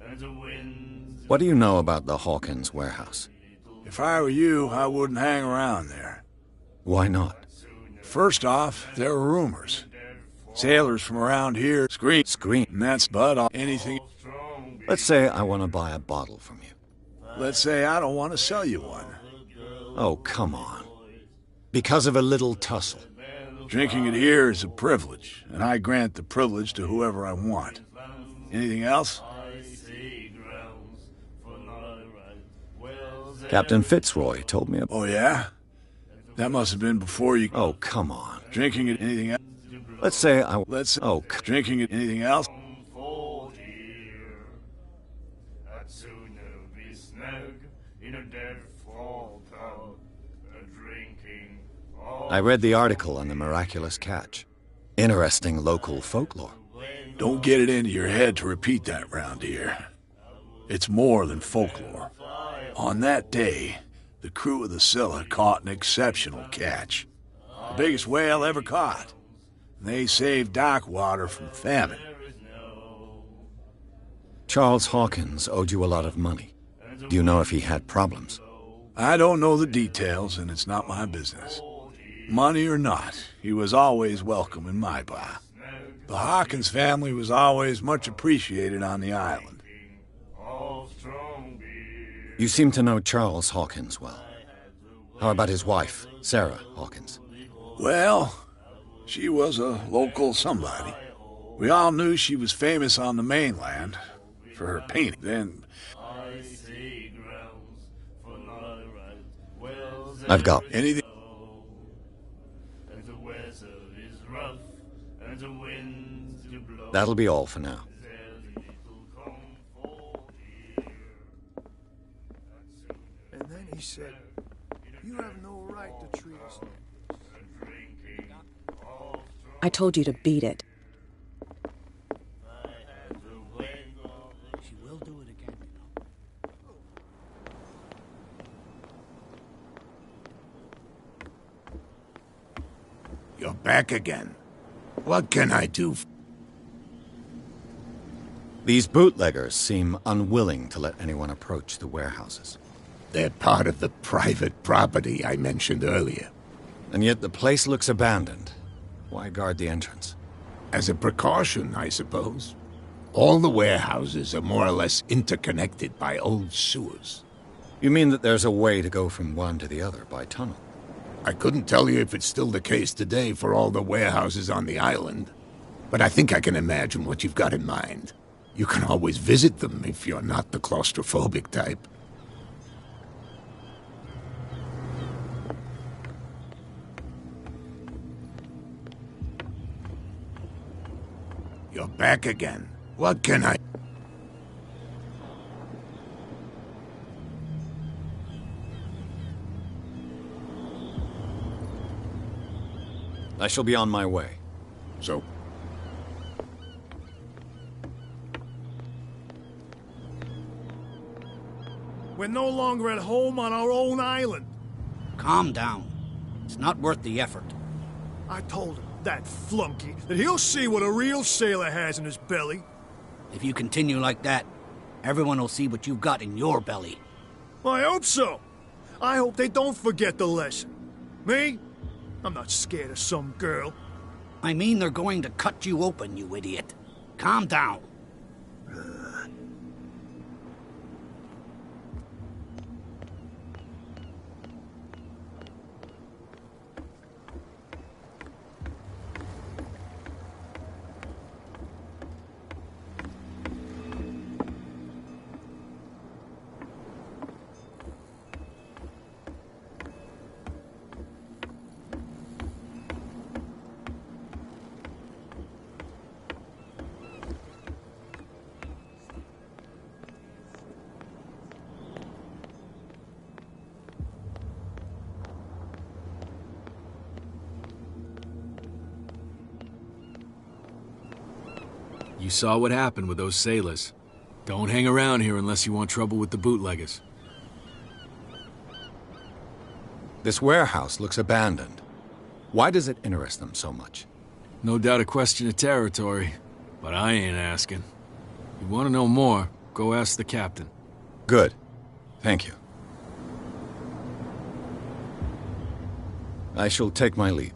Speaker 14: and the winds.
Speaker 2: What do you know about the Hawkins warehouse?
Speaker 11: If I were you, I wouldn't hang around there.
Speaker 2: Why not?
Speaker 11: First off, there are rumors. Sailors from around here scream, and that's but anything.
Speaker 2: Let's say I want to buy a bottle from you.
Speaker 11: Let's say I don't want to sell you one.
Speaker 2: Oh, come on. Because of a little tussle.
Speaker 11: Drinking it here is a privilege, and I grant the privilege to whoever I want. Anything else?
Speaker 2: Captain Fitzroy told me about...
Speaker 11: Oh, yeah? That must have been before you...
Speaker 2: Oh, come on.
Speaker 11: Drinking it, anything else?
Speaker 2: Let's say I...
Speaker 11: Oh, drinking it, anything else?
Speaker 2: I read the article on the miraculous catch. Interesting local folklore.
Speaker 11: Don't get it into your head to repeat that round here. It's more than folklore. On that day, the crew of the Scylla caught an exceptional catch. The biggest whale ever caught. They saved Darkwater from famine.
Speaker 2: Charles Hawkins owed you a lot of money. Do you know if he had problems?
Speaker 11: I don't know the details, and it's not my business. Money or not, he was always welcome in my bar. The Hawkins family was always much appreciated on the island.
Speaker 2: You seem to know Charles Hawkins well. How about his wife, Sarah Hawkins?
Speaker 11: Well, she was a local somebody. We all knew she was famous on the mainland for her painting. Then
Speaker 2: I've got
Speaker 11: anything.
Speaker 2: That'll be all for now.
Speaker 3: And then he said, "You have no right to treat us."
Speaker 16: I told you to beat it.
Speaker 12: She will do it again,
Speaker 6: You're back again. What can I do?
Speaker 2: These bootleggers seem unwilling to let anyone approach the warehouses.
Speaker 6: They're part of the private property I mentioned earlier.
Speaker 2: And yet the place looks abandoned. Why guard the entrance?
Speaker 6: As a precaution, I suppose. All the warehouses are more or less interconnected by old sewers.
Speaker 2: You mean that there's a way to go from one to the other by tunnel?
Speaker 6: I couldn't tell you if it's still the case today for all the warehouses on the island, but I think I can imagine what you've got in mind. You can always visit them if you're not the claustrophobic type. You're back again. What can I...
Speaker 2: I shall be on my way.
Speaker 6: So?
Speaker 3: We're no longer at home on our own island.
Speaker 12: Calm down. It's not worth the effort.
Speaker 3: I told him, that flunky, that he'll see what a real sailor has in his belly.
Speaker 12: If you continue like that, everyone will see what you've got in your belly.
Speaker 3: I hope so. I hope they don't forget the lesson. Me? I'm not scared of some girl.
Speaker 12: I mean they're going to cut you open, you idiot. Calm down.
Speaker 17: You saw what happened with those sailors. Don't hang around here unless you want trouble with the bootleggers.
Speaker 2: This warehouse looks abandoned. Why does it interest them so much?
Speaker 17: No doubt a question of territory, but I ain't asking. You want to know more, go ask the captain.
Speaker 2: Good. Thank you. I shall take my leave.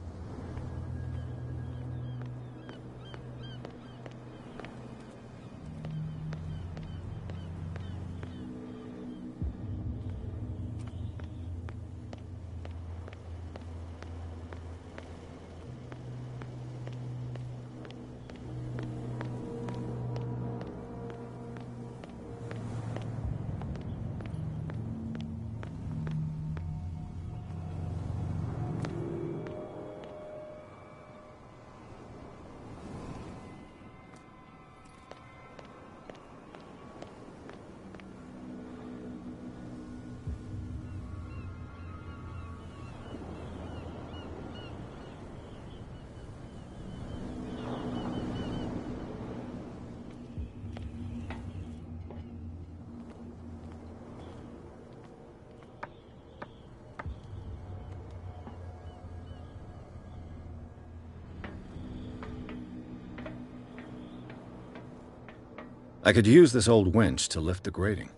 Speaker 2: I could use this old winch to lift the grating,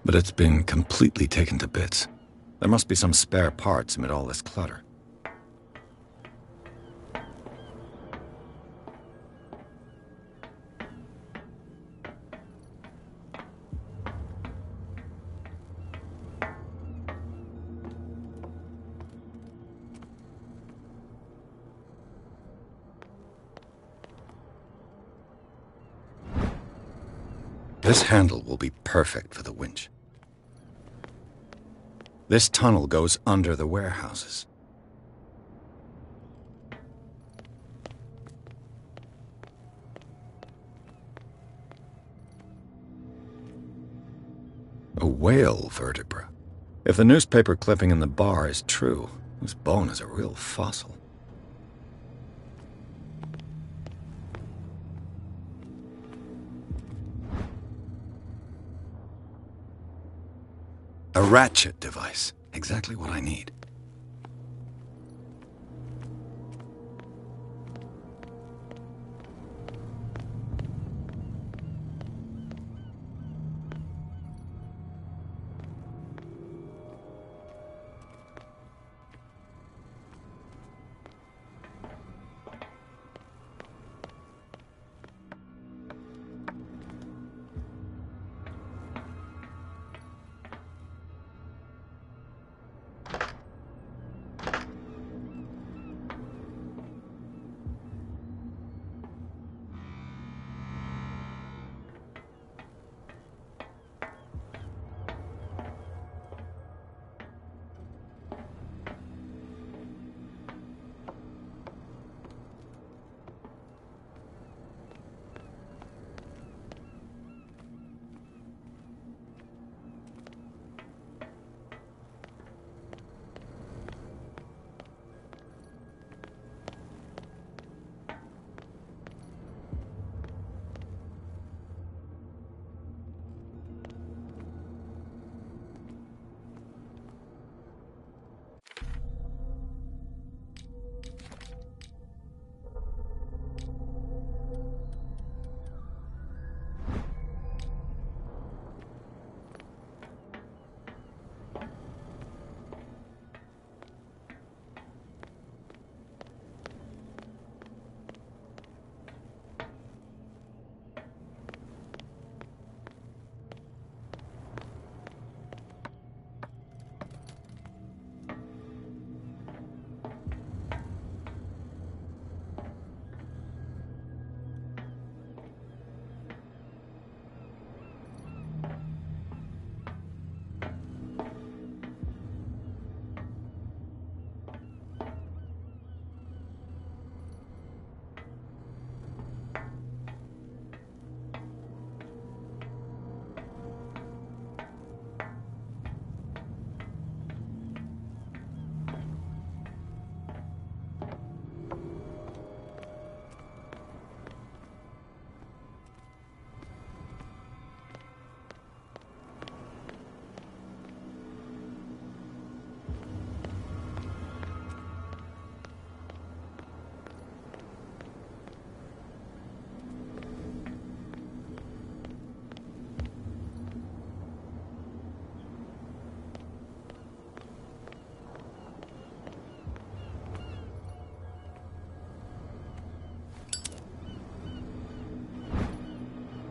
Speaker 2: but it's been completely taken to bits. There must be some spare parts amid all this clutter. This handle will be perfect for the winch. This tunnel goes under the warehouses. A whale vertebra. If the newspaper clipping in the bar is true, this bone is a real fossil. A ratchet device. Exactly what I need.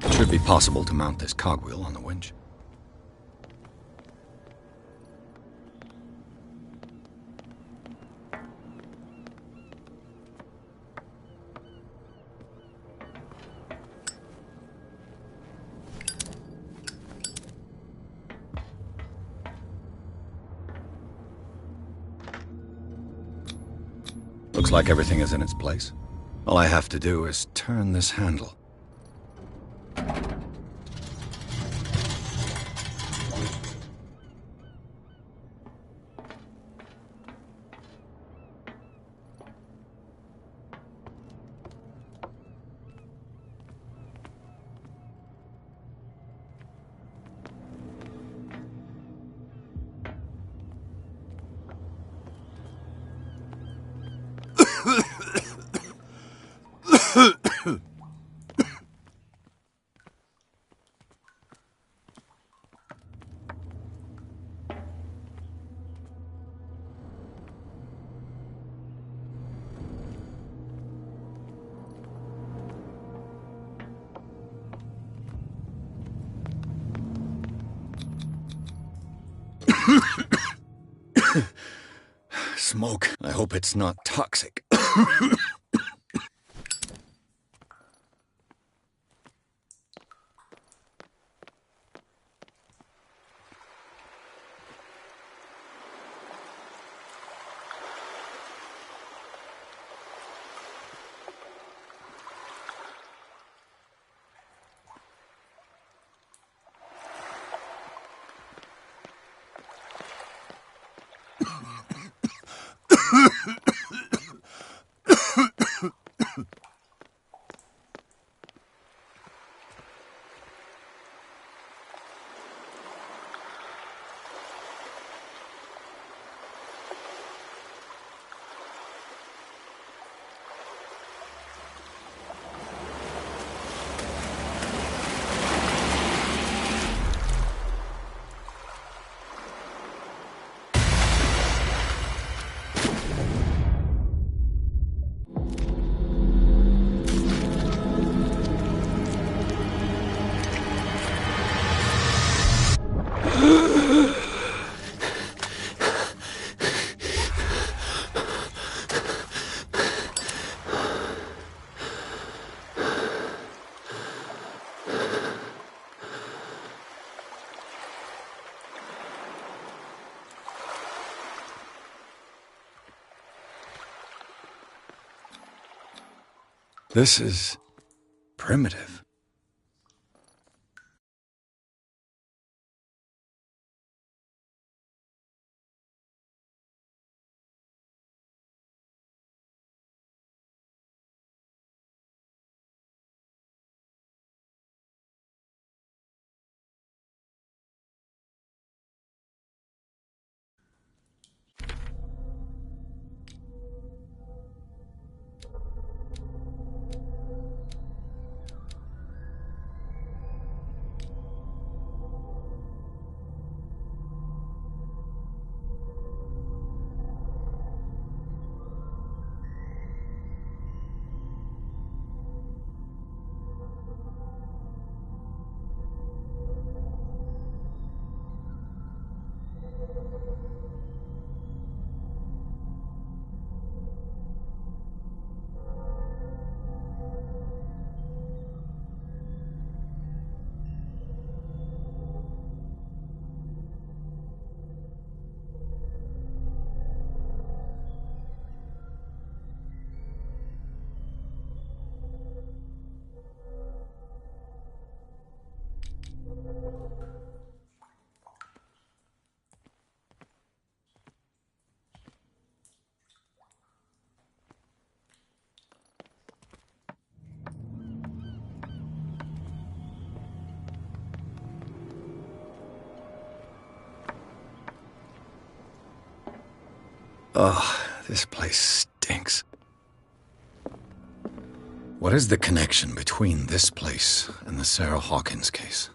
Speaker 2: It should be possible to mount this cogwheel on the winch. Looks like everything is in its place. All I have to do is turn this handle. Smoke. I hope it's not toxic. This is primitive. Oh, this place stinks. What is the connection between this place and the Sarah Hawkins case?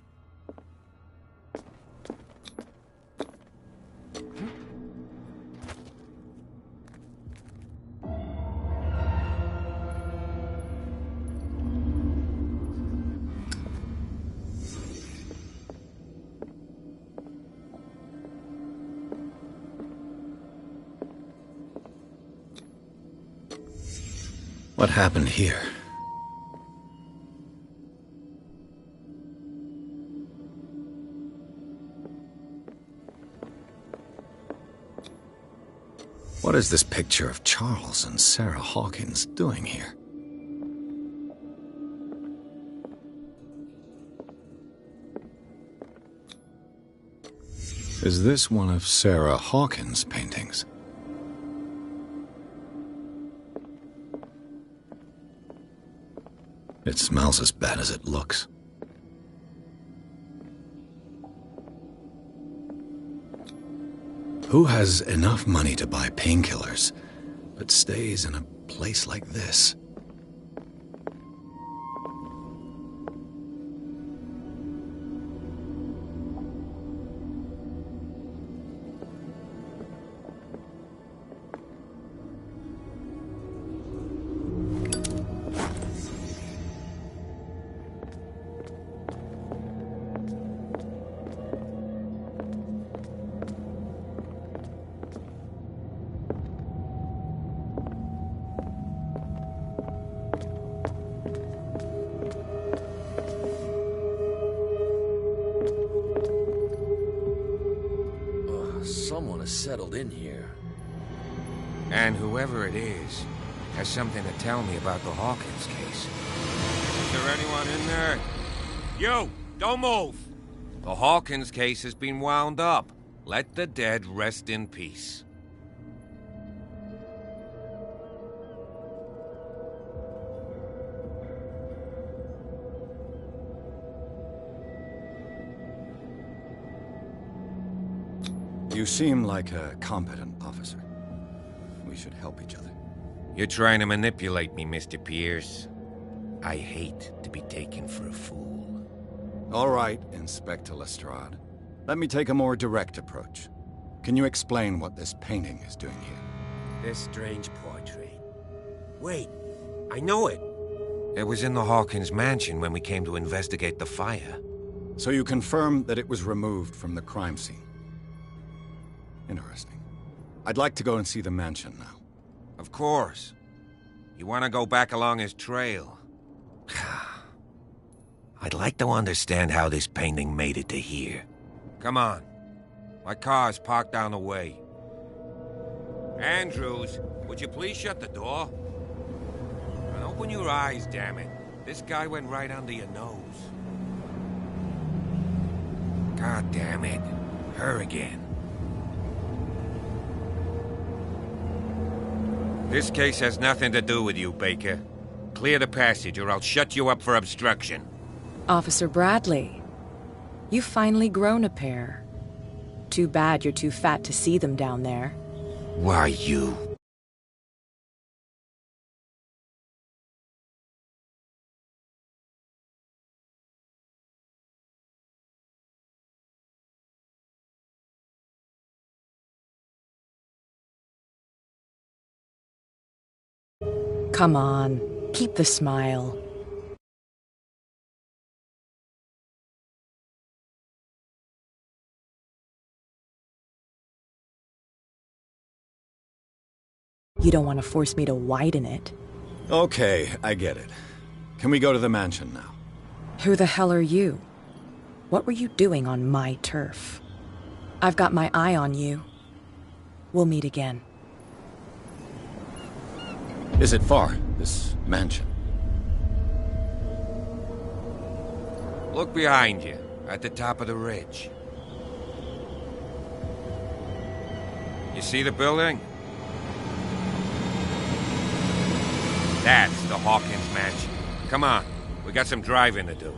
Speaker 2: What happened here? What is this picture of Charles and Sarah Hawkins doing here? Is this one of Sarah Hawkins' paintings? It smells as bad as it looks. Who has enough money to buy painkillers, but stays in a place like this?
Speaker 18: has settled in here.
Speaker 7: And whoever it is has something to tell me about the Hawkins case. Is there anyone in there? You! Don't move! The Hawkins case has been wound up. Let the dead rest in peace.
Speaker 2: You seem like a competent officer. We should help each other.
Speaker 7: You're trying to manipulate me, Mr. Pierce. I hate to be taken for a fool.
Speaker 2: All right, Inspector Lestrade. Let me take a more direct approach. Can you explain what this painting is doing here?
Speaker 7: This strange portrait. Wait, I know it. It was in the Hawkins mansion when we came to investigate the fire.
Speaker 2: So you confirm that it was removed from the crime scene? Interesting. I'd like to go and see the mansion now.
Speaker 7: Of course. You want to go back along his trail? I'd like to understand how this painting made it to here. Come on. My car's parked down the way. Andrews, would you please shut the door? And open your eyes, damn it. This guy went right under your nose. God damn it. Her again. This case has nothing to do with you, Baker. Clear the passage or I'll shut you up for obstruction.
Speaker 16: Officer Bradley, you've finally grown a pair. Too bad you're too fat to see them down there.
Speaker 7: Why, you?
Speaker 16: Come on, keep the smile. You don't want to force me to widen it.
Speaker 2: Okay, I get it. Can we go to the mansion now?
Speaker 16: Who the hell are you? What were you doing on my turf? I've got my eye on you. We'll meet again.
Speaker 2: Is it far, this mansion?
Speaker 7: Look behind you, at the top of the ridge. You see the building? That's the Hawkins mansion. Come on, we got some driving to do.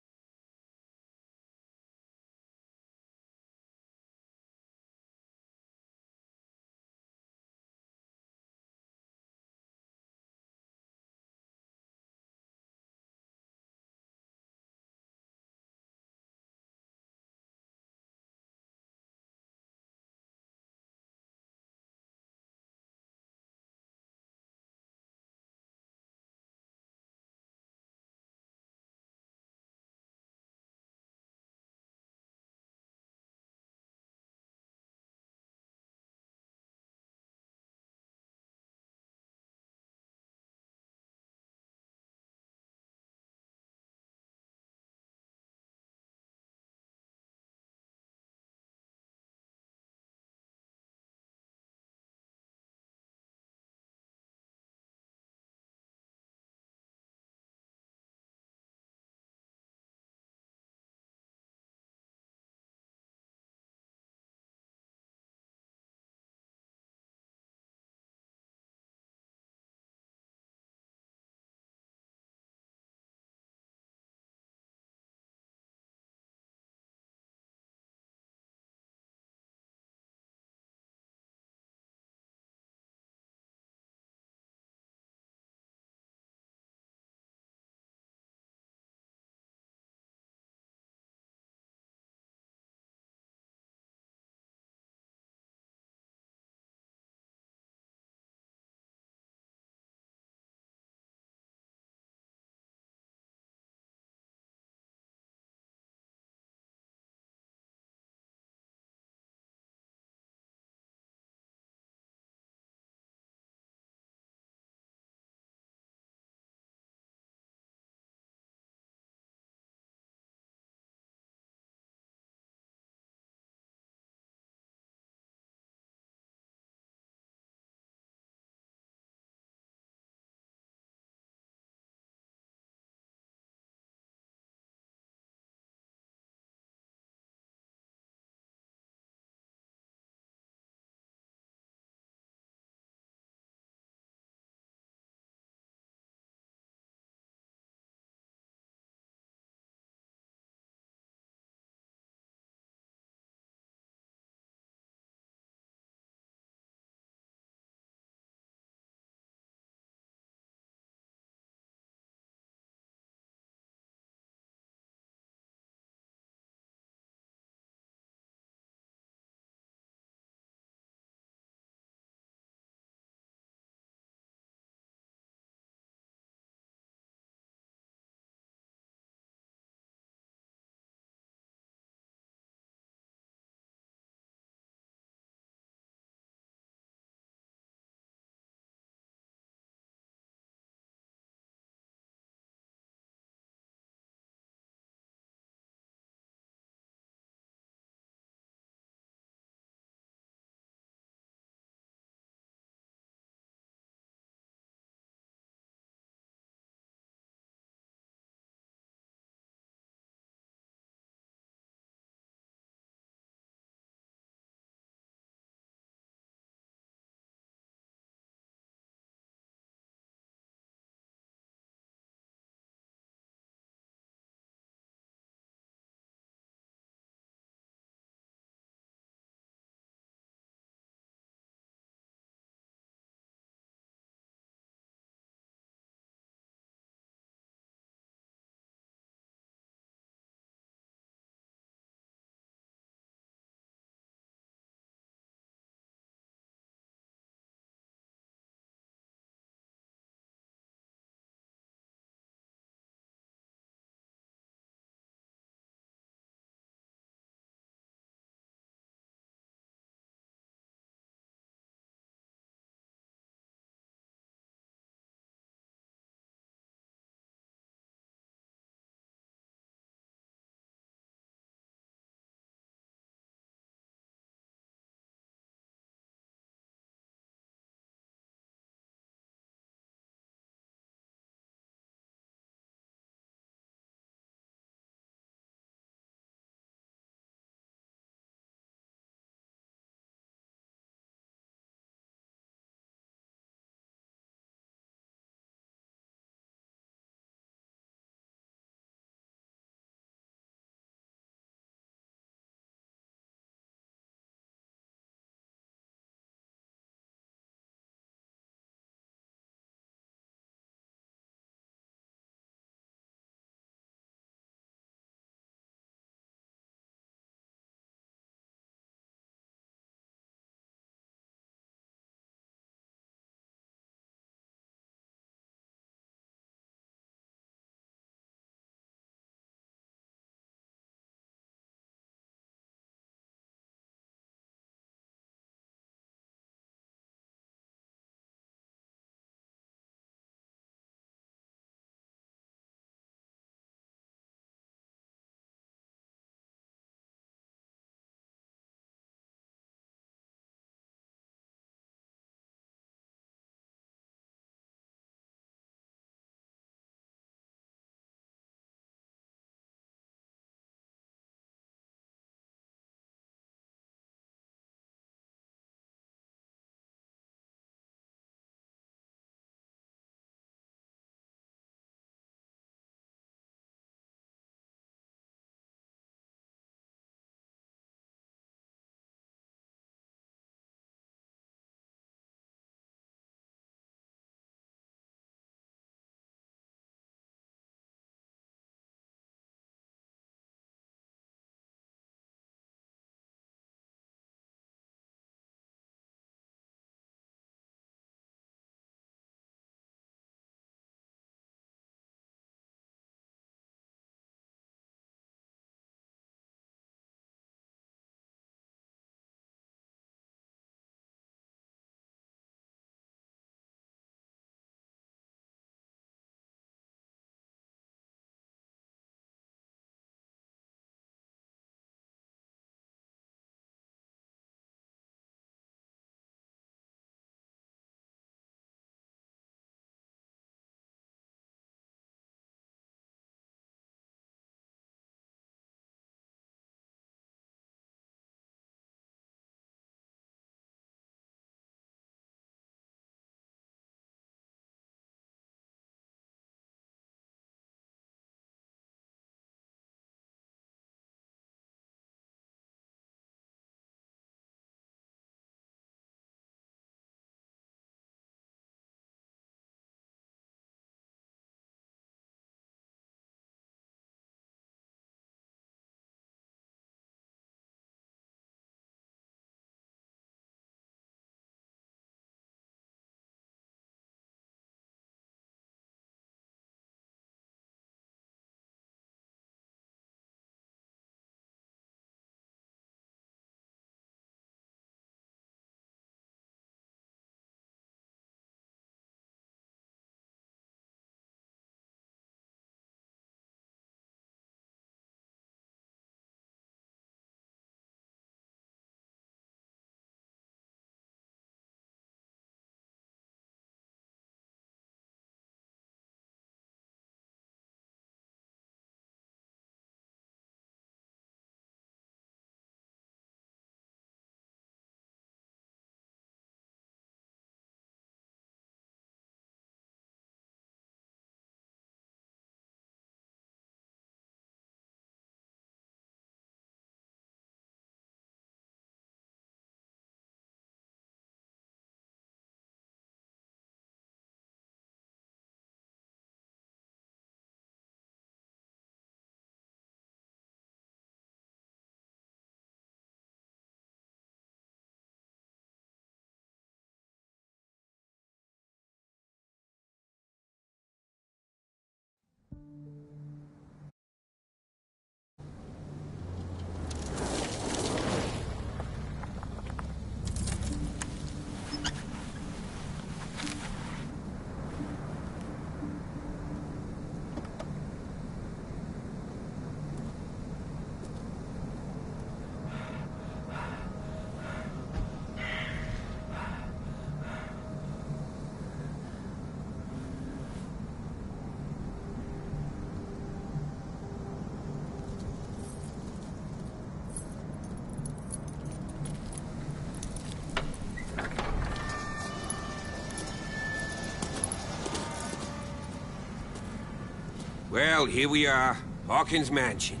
Speaker 7: Well, here we are. Hawkins Mansion.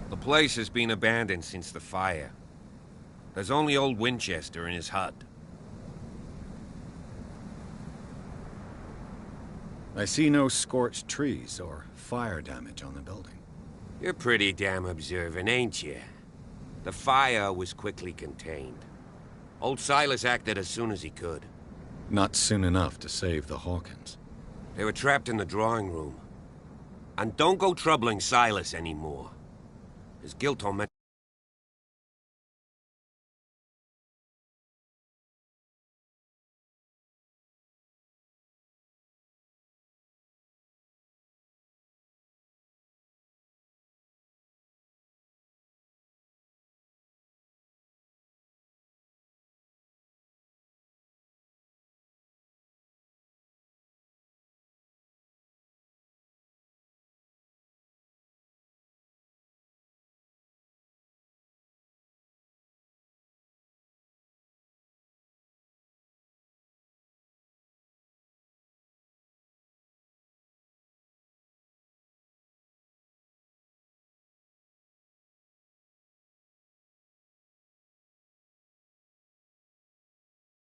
Speaker 7: The place has been abandoned since the fire. There's only old Winchester in his hut.
Speaker 2: I see no scorched trees or fire damage on the building.
Speaker 7: You're pretty damn observant, ain't you? The fire was quickly contained. Old Silas acted as soon as he could.
Speaker 2: Not soon enough to save the Hawkins.
Speaker 7: They were trapped in the drawing room. And don't go troubling Silas anymore. His guilt torment.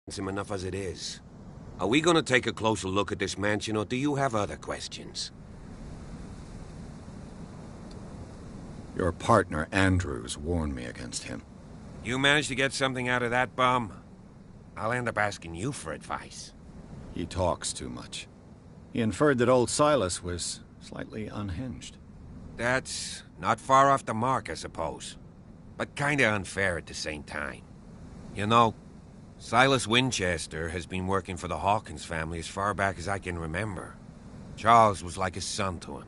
Speaker 7: Him enough as it is. Are we gonna take a closer look at this mansion, or do you have other questions?
Speaker 2: Your partner, Andrews, warned me against him.
Speaker 7: You managed to get something out of that bum? I'll end up asking you for advice.
Speaker 2: He talks too much. He inferred that old Silas was slightly unhinged.
Speaker 7: That's not far off the mark, I suppose. But kinda unfair at the same time. You know, Silas Winchester has been working for the Hawkins family as far back as I can remember. Charles was like a son to him.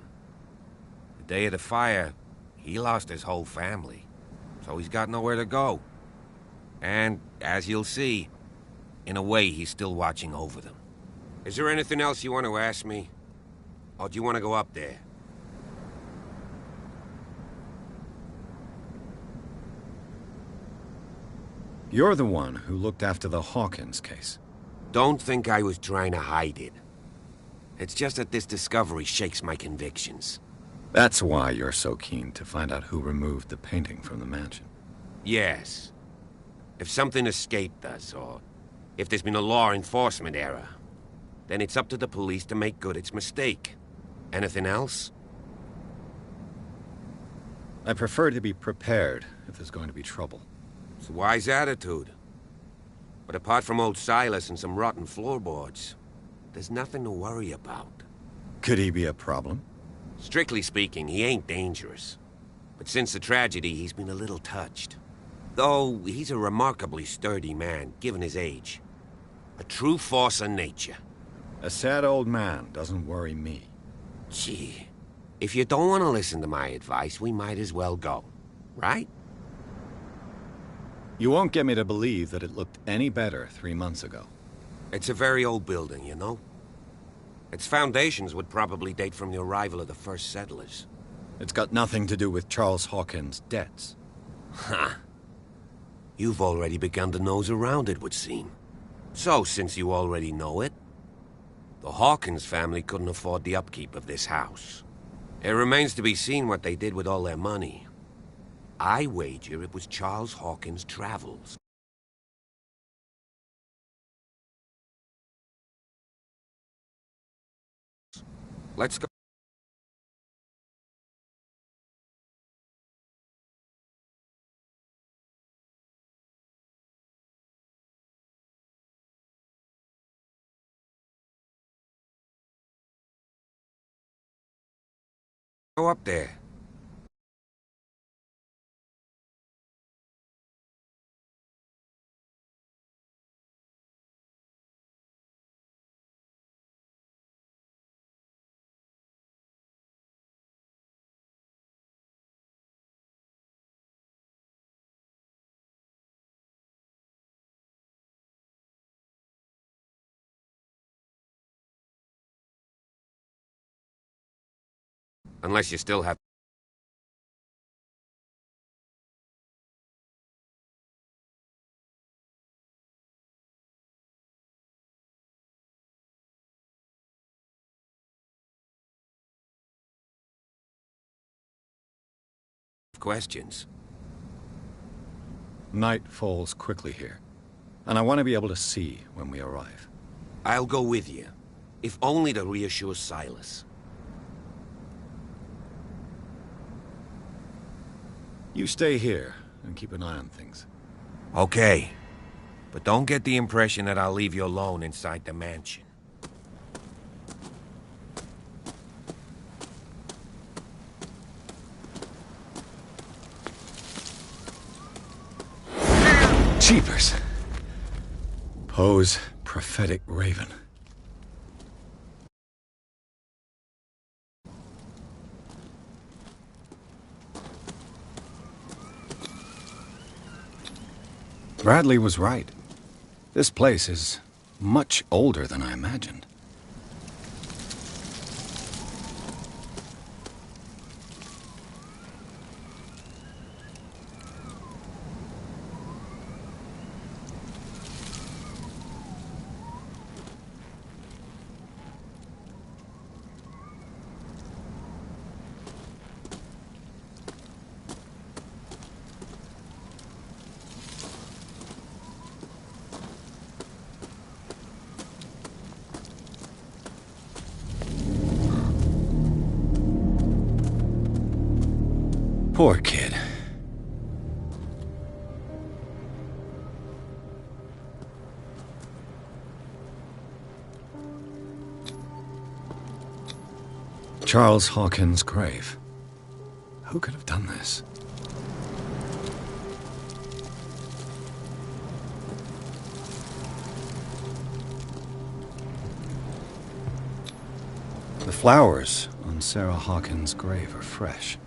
Speaker 7: The day of the fire, he lost his whole family, so he's got nowhere to go. And, as you'll see, in a way he's still watching over them. Is there anything else you want to ask me? Or do you want to go up there?
Speaker 2: You're the one who looked after the Hawkins case.
Speaker 7: Don't think I was trying to hide it. It's just that this discovery shakes my convictions.
Speaker 2: That's why you're so keen to find out who removed the painting from the mansion.
Speaker 7: Yes. If something escaped us, or if there's been a law enforcement error, then it's up to the police to make good its mistake. Anything else?
Speaker 2: I prefer to be prepared if there's going to be trouble.
Speaker 7: It's a wise attitude. But apart from old Silas and some rotten floorboards, there's nothing to worry about.
Speaker 2: Could he be a problem?
Speaker 7: Strictly speaking, he ain't dangerous. But since the tragedy, he's been a little touched. Though, he's a remarkably sturdy man, given his age. A true force of nature.
Speaker 2: A sad old man doesn't worry me.
Speaker 7: Gee, if you don't want to listen to my advice, we might as well go. Right?
Speaker 2: You won't get me to believe that it looked any better 3 months ago.
Speaker 7: It's a very old building, you know? Its foundations would probably date from the arrival of the first settlers.
Speaker 2: It's got nothing to do with Charles Hawkins' debts.
Speaker 7: Ha! You've already begun to nose around, it would seem. So, since you already know it, the Hawkins family couldn't afford the upkeep of this house. It remains to be seen what they did with all their money. I wager it was Charles Hawkins' travels. Let's go. Go up there. Unless you still have questions.
Speaker 2: Night falls quickly here, and I want to be able to see when we arrive.
Speaker 7: I'll go with you, if only to reassure Silas.
Speaker 2: You stay here and keep an eye on things.
Speaker 7: Okay, but don't get the impression that I'll leave you alone inside the mansion.
Speaker 2: Jeepers! Poe's prophetic raven. Bradley was right. This place is much older than I imagined. Poor kid. Charles Hawkins' grave. Who could have done this? The flowers on Sarah Hawkins' grave are fresh.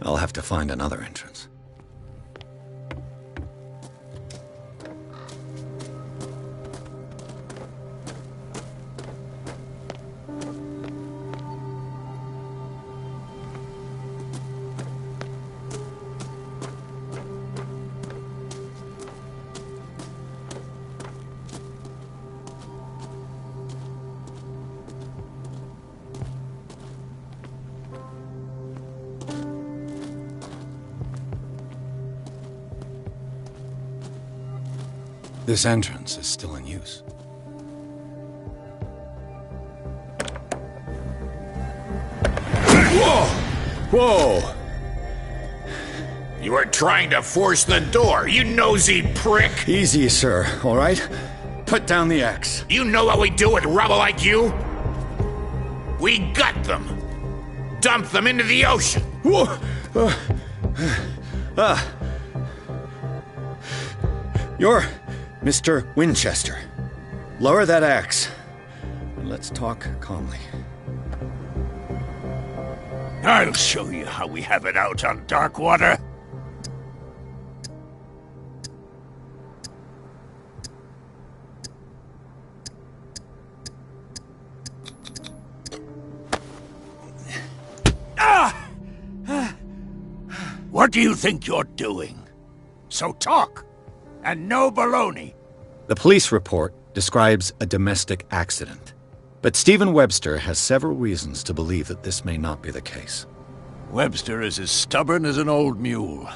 Speaker 2: I'll have to find another entrance. This entrance is still in use.
Speaker 6: Whoa!
Speaker 2: Whoa!
Speaker 6: You were trying to force the door, you nosy prick!
Speaker 2: Easy, sir, all right? Put down the axe.
Speaker 6: You know what we do with rubble like you? We gut them. Dump them into the ocean.
Speaker 2: Whoa! You're Mr. Winchester. Lower that axe. And let's talk calmly.
Speaker 11: I'll show you how we have it out on Darkwater. What do you think you're doing? So talk, and no baloney.
Speaker 2: The police report describes a domestic accident, but Stephen Webster has several reasons to believe that this may not be the case.
Speaker 11: Webster is as stubborn as an old mule,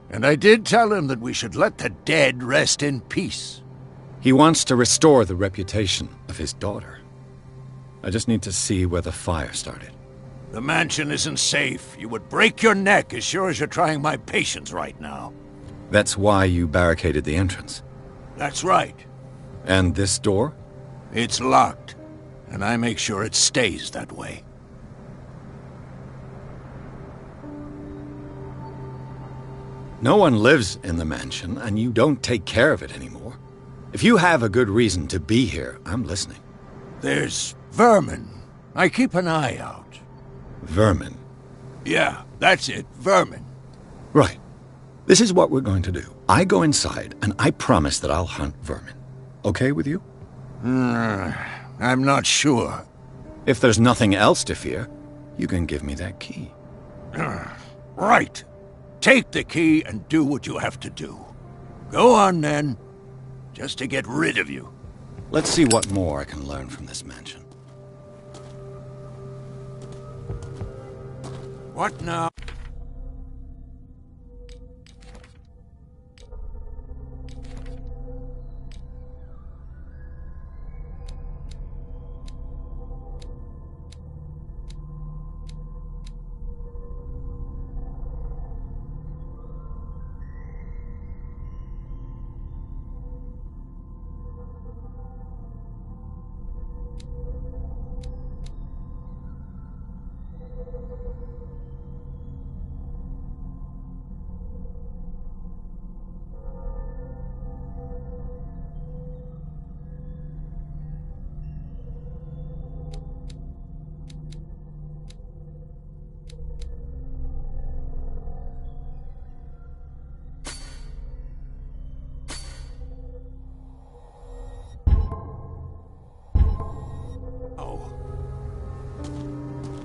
Speaker 11: and I did tell him that we should let the dead rest in peace.
Speaker 2: He wants to restore the reputation of his daughter. I just need to see where the fire started.
Speaker 11: The mansion isn't safe. You would break your neck as sure as you're trying my patience right now.
Speaker 2: That's why you barricaded the entrance.
Speaker 11: That's right.
Speaker 2: And this door?
Speaker 11: It's locked, and I make sure it stays that way.
Speaker 2: No one lives in the mansion, and you don't take care of it anymore. If you have a good reason to be here, I'm listening.
Speaker 11: There's vermin. I keep an eye out.
Speaker 2: Vermin?
Speaker 11: Yeah, that's it, vermin.
Speaker 2: Right. This is what we're going to do. I go inside, and I promise that I'll hunt vermin. Okay with you?
Speaker 11: I'm not sure.
Speaker 2: If there's nothing else to fear, you can give me that key.
Speaker 11: Right. Take the key and do what you have to do. Go on, then. Just to get rid of you.
Speaker 2: Let's see what more I can learn from this mansion.
Speaker 11: What now?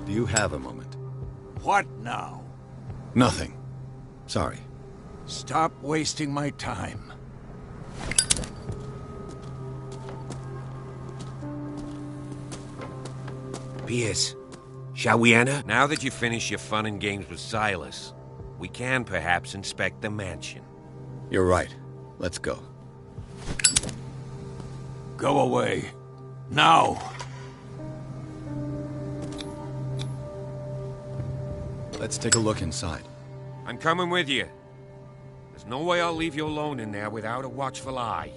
Speaker 2: Do you have a moment?
Speaker 11: What now?
Speaker 2: Nothing. Sorry.
Speaker 11: Stop wasting my time.
Speaker 7: Pierce, shall we enter? Now that you finish your fun and games with Silas, we can perhaps inspect the mansion.
Speaker 2: You're right. Let's go.
Speaker 11: Go away. Now.
Speaker 2: Let's take a look inside.
Speaker 7: I'm coming with you. There's no way I'll leave you alone in there without a watchful eye.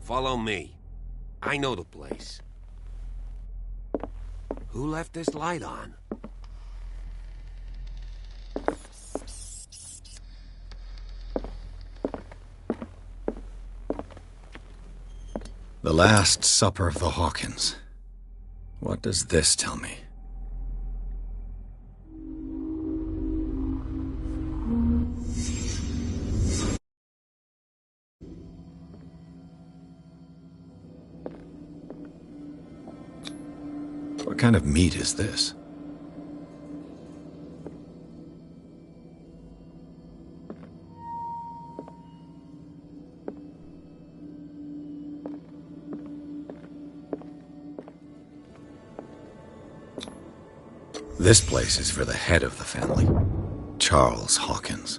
Speaker 7: Follow me. I know the place. Who left this light on?
Speaker 2: The Last Supper of the Hawkins. What does this tell me? What kind of meat is this? This place is for the head of the family, Charles Hawkins.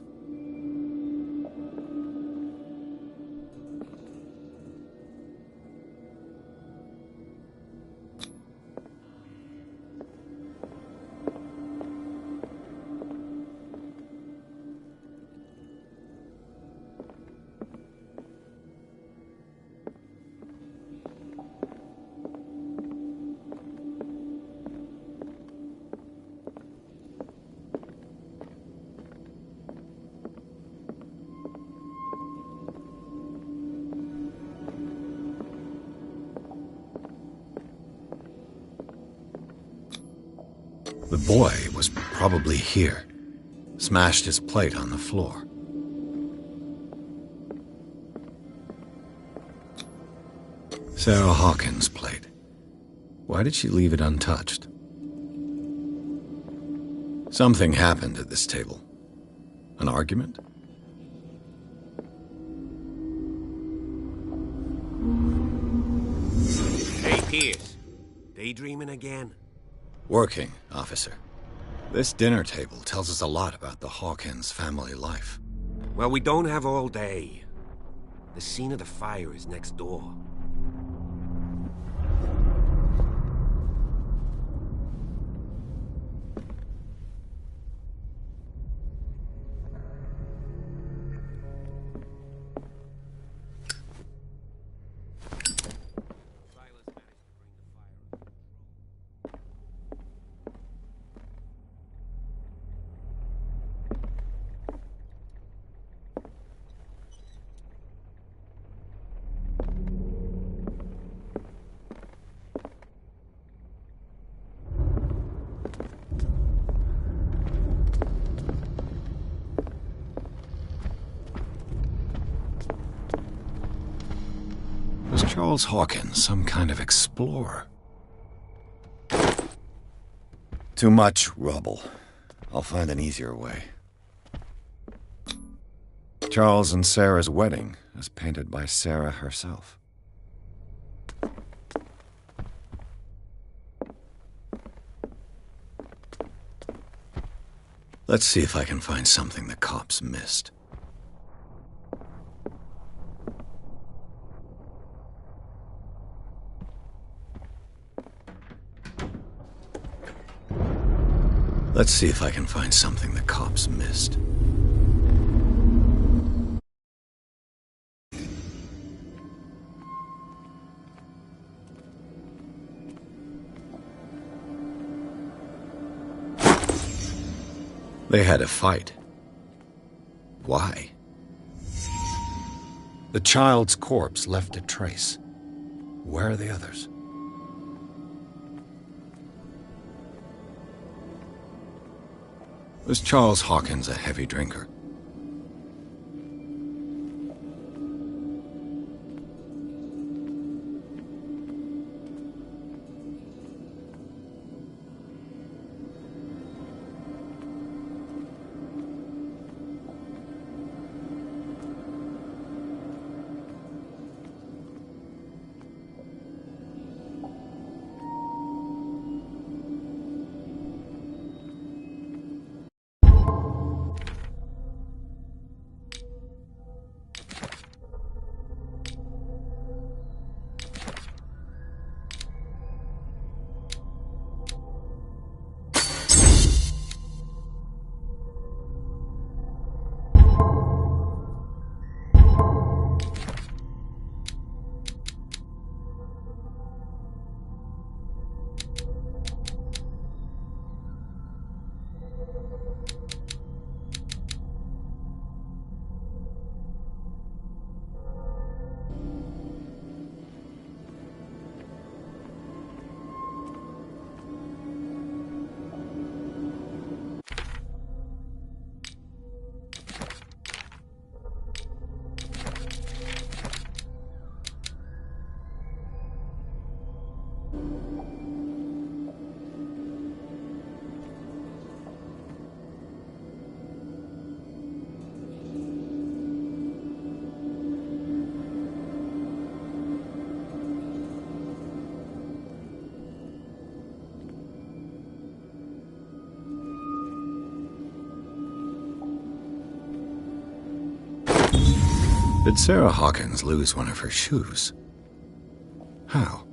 Speaker 2: The boy was probably here. Smashed his plate on the floor. Sarah Hawkins' plate. Why did she leave it untouched? Something happened at this table. An argument?
Speaker 7: Hey, Pierce. Daydreaming again?
Speaker 2: Working, officer. This dinner table tells us a lot about the Hawkins family life.
Speaker 7: Well, we don't have all day. The scene of the fire is next door.
Speaker 2: Was Charles Hawkins some kind of explorer? Too much rubble. I'll find an easier way. Charles and Sarah's wedding, as painted by Sarah herself. Let's see if I can find something the cops missed. Let's see if I can find something the cops missed. They had a fight. Why? The child's corpse left a trace. Where are the others? Was Charles Hawkins a heavy drinker? Did Sarah Hawkins lose one of her shoes? How?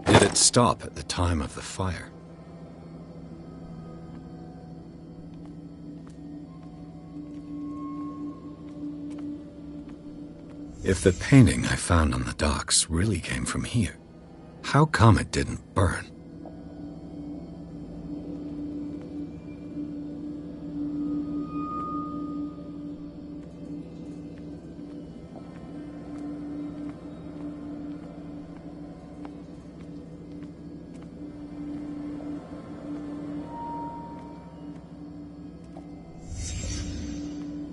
Speaker 2: Did it stop at the time of the fire? If the painting I found on the docks really came from here, how come it didn't burn?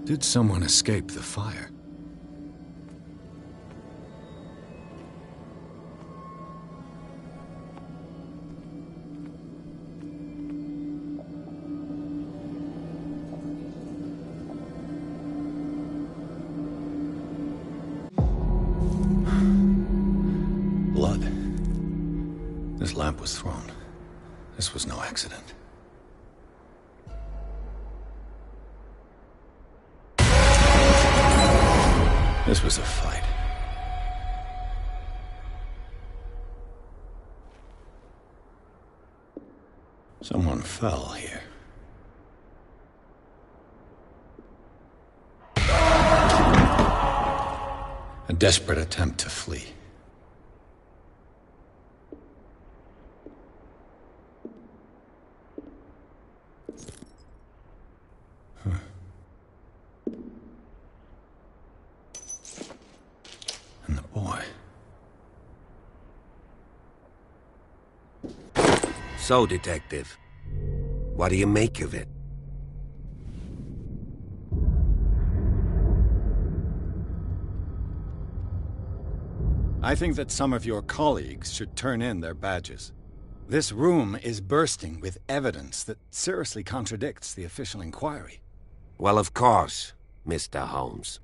Speaker 2: Did someone escape the fire? Blood. This lamp was thrown. This was no accident. This was a fight. Someone fell here. A desperate attempt to flee. And the boy.
Speaker 7: So, Detective, what do you make of it?
Speaker 2: I think that some of your colleagues should turn in their badges. This room is bursting with evidence that seriously contradicts the official inquiry.
Speaker 7: Well, of course, Mr. Holmes.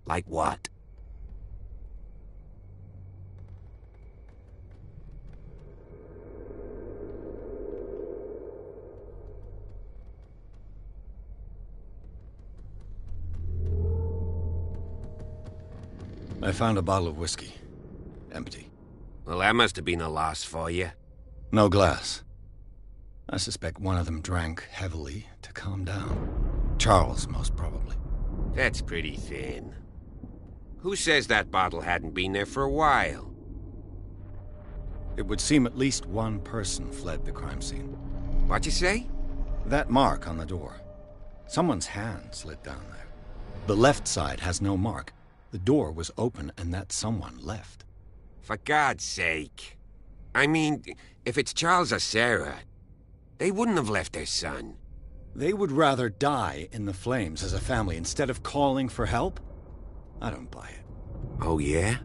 Speaker 7: Like what?
Speaker 2: I found a bottle of whiskey. Empty.
Speaker 7: Well, that must have been a loss for you.
Speaker 2: No glass. I suspect one of them drank heavily to calm down. Charles, most probably.
Speaker 7: That's pretty thin. Who says that bottle hadn't been there for a while?
Speaker 2: It would seem at least one person fled the crime scene.
Speaker 7: What'd you say?
Speaker 2: That mark on the door. Someone's hand slid down there. The left side has no mark. The door was open and that someone left.
Speaker 7: For God's sake. I mean, if it's Charles or Sarah, they wouldn't have left their son.
Speaker 2: They would rather die in the flames as a family instead of calling for help? I don't buy it.
Speaker 7: Oh, yeah?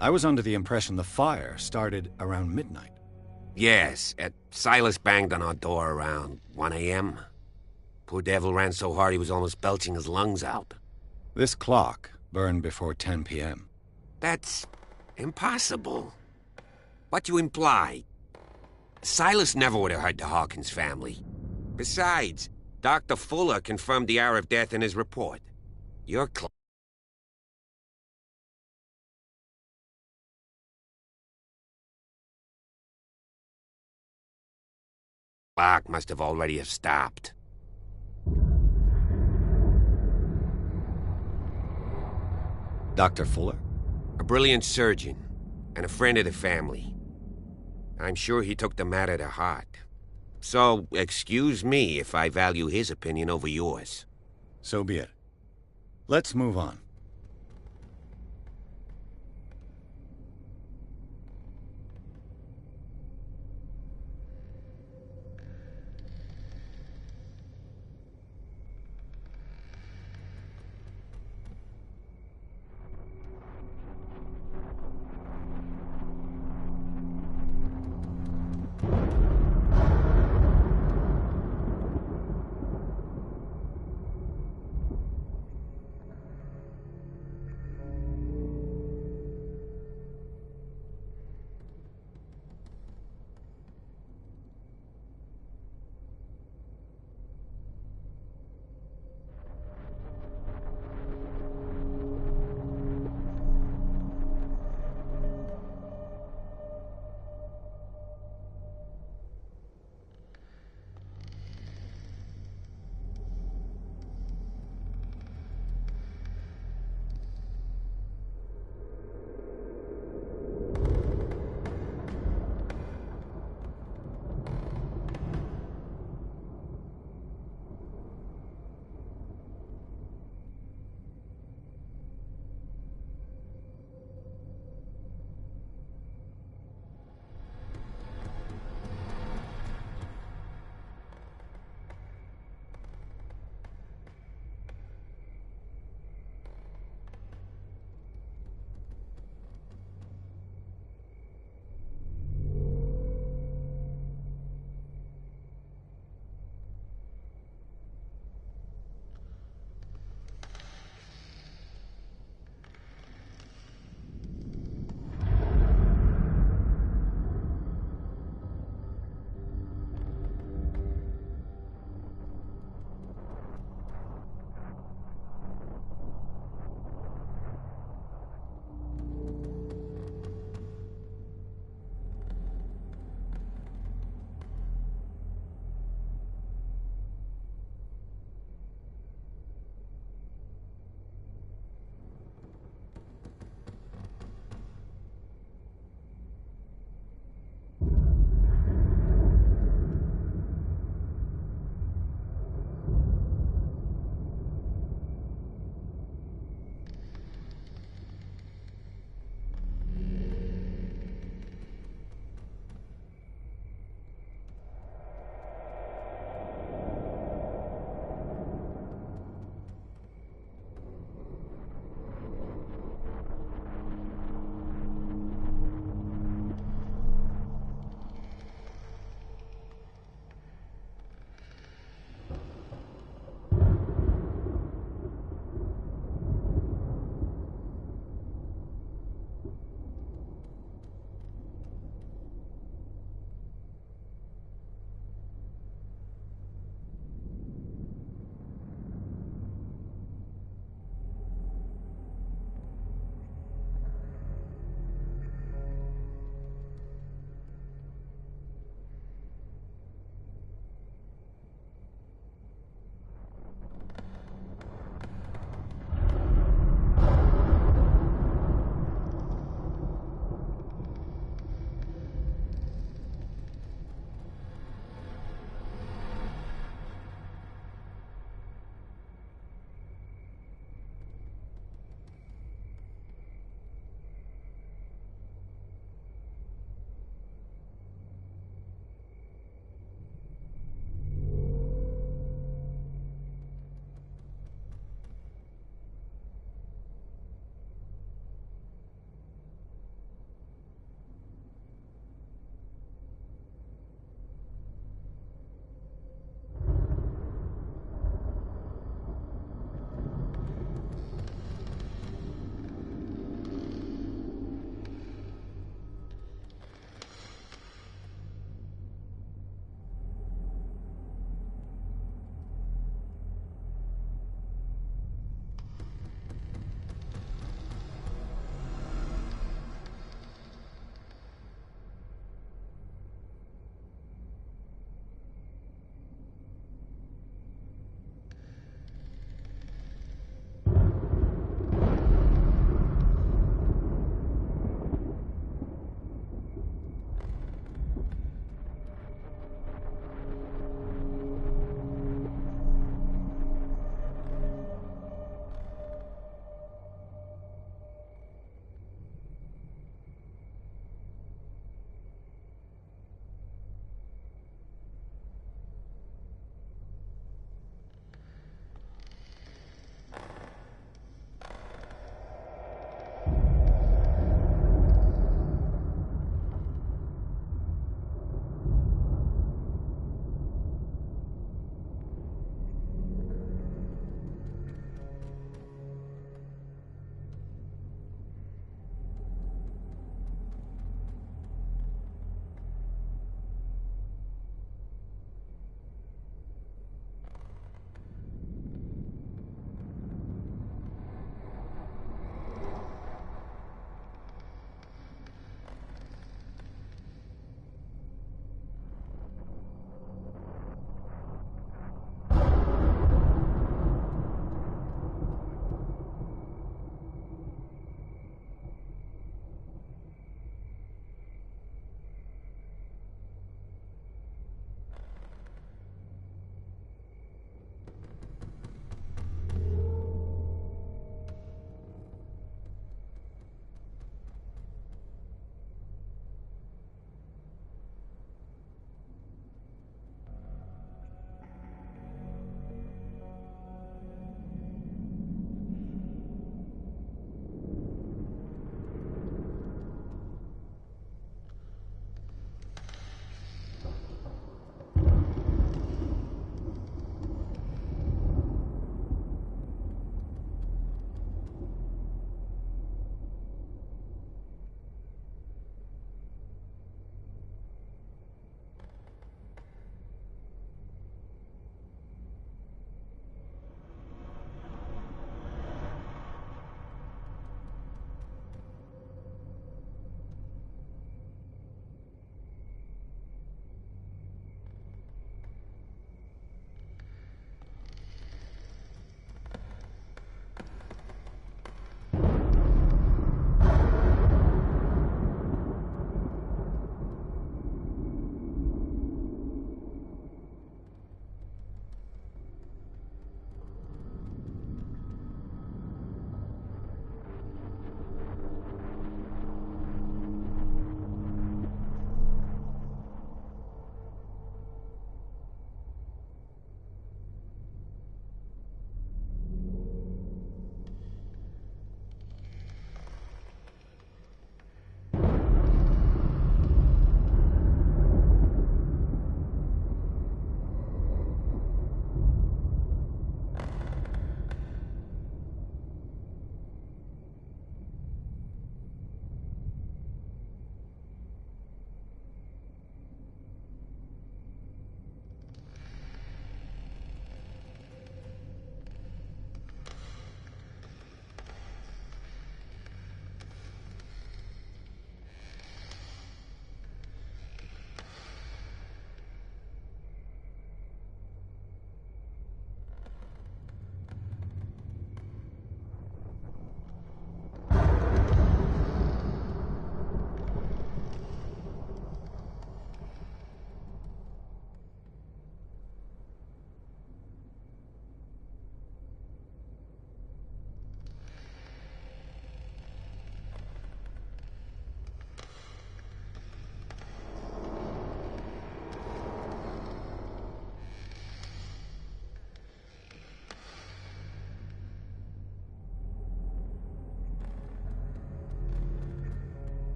Speaker 2: I was under the impression the fire started around midnight.
Speaker 7: Yes, Silas banged on our door around 1 a.m. Poor devil ran so hard he was almost belching his lungs out.
Speaker 2: This clock burned before 10 p.m.
Speaker 7: That's impossible. What you imply? Silas never would have hurt the Hawkins family. Besides, Dr. Fuller confirmed the hour of death in his report. Your clock must have already have stopped.
Speaker 2: Dr. Fuller?
Speaker 7: A brilliant surgeon, and a friend of the family. I'm sure he took the matter to heart. So, excuse me if I value his opinion over yours.
Speaker 2: So be it. Let's move on.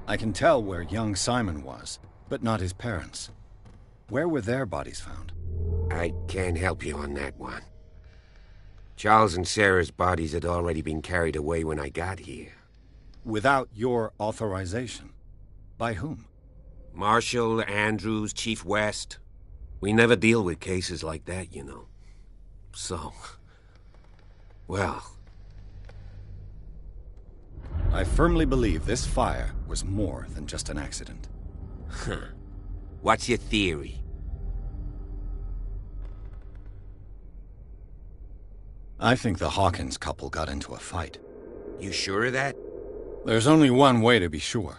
Speaker 2: I can tell where young Simon was, but not his parents. Where were their bodies found?
Speaker 7: I can't help you on that one. Charles and Sarah's bodies had already been carried away when I got here.
Speaker 2: Without your authorization? By whom?
Speaker 7: Marshall, Andrews, Chief West. We never deal with cases like that, you know. So... well...
Speaker 2: I firmly believe this fire was more than just an accident.
Speaker 7: Huh. What's your theory?
Speaker 2: I think the Hawkins couple got into a fight.
Speaker 7: You sure of that?
Speaker 2: There's only one way to be sure.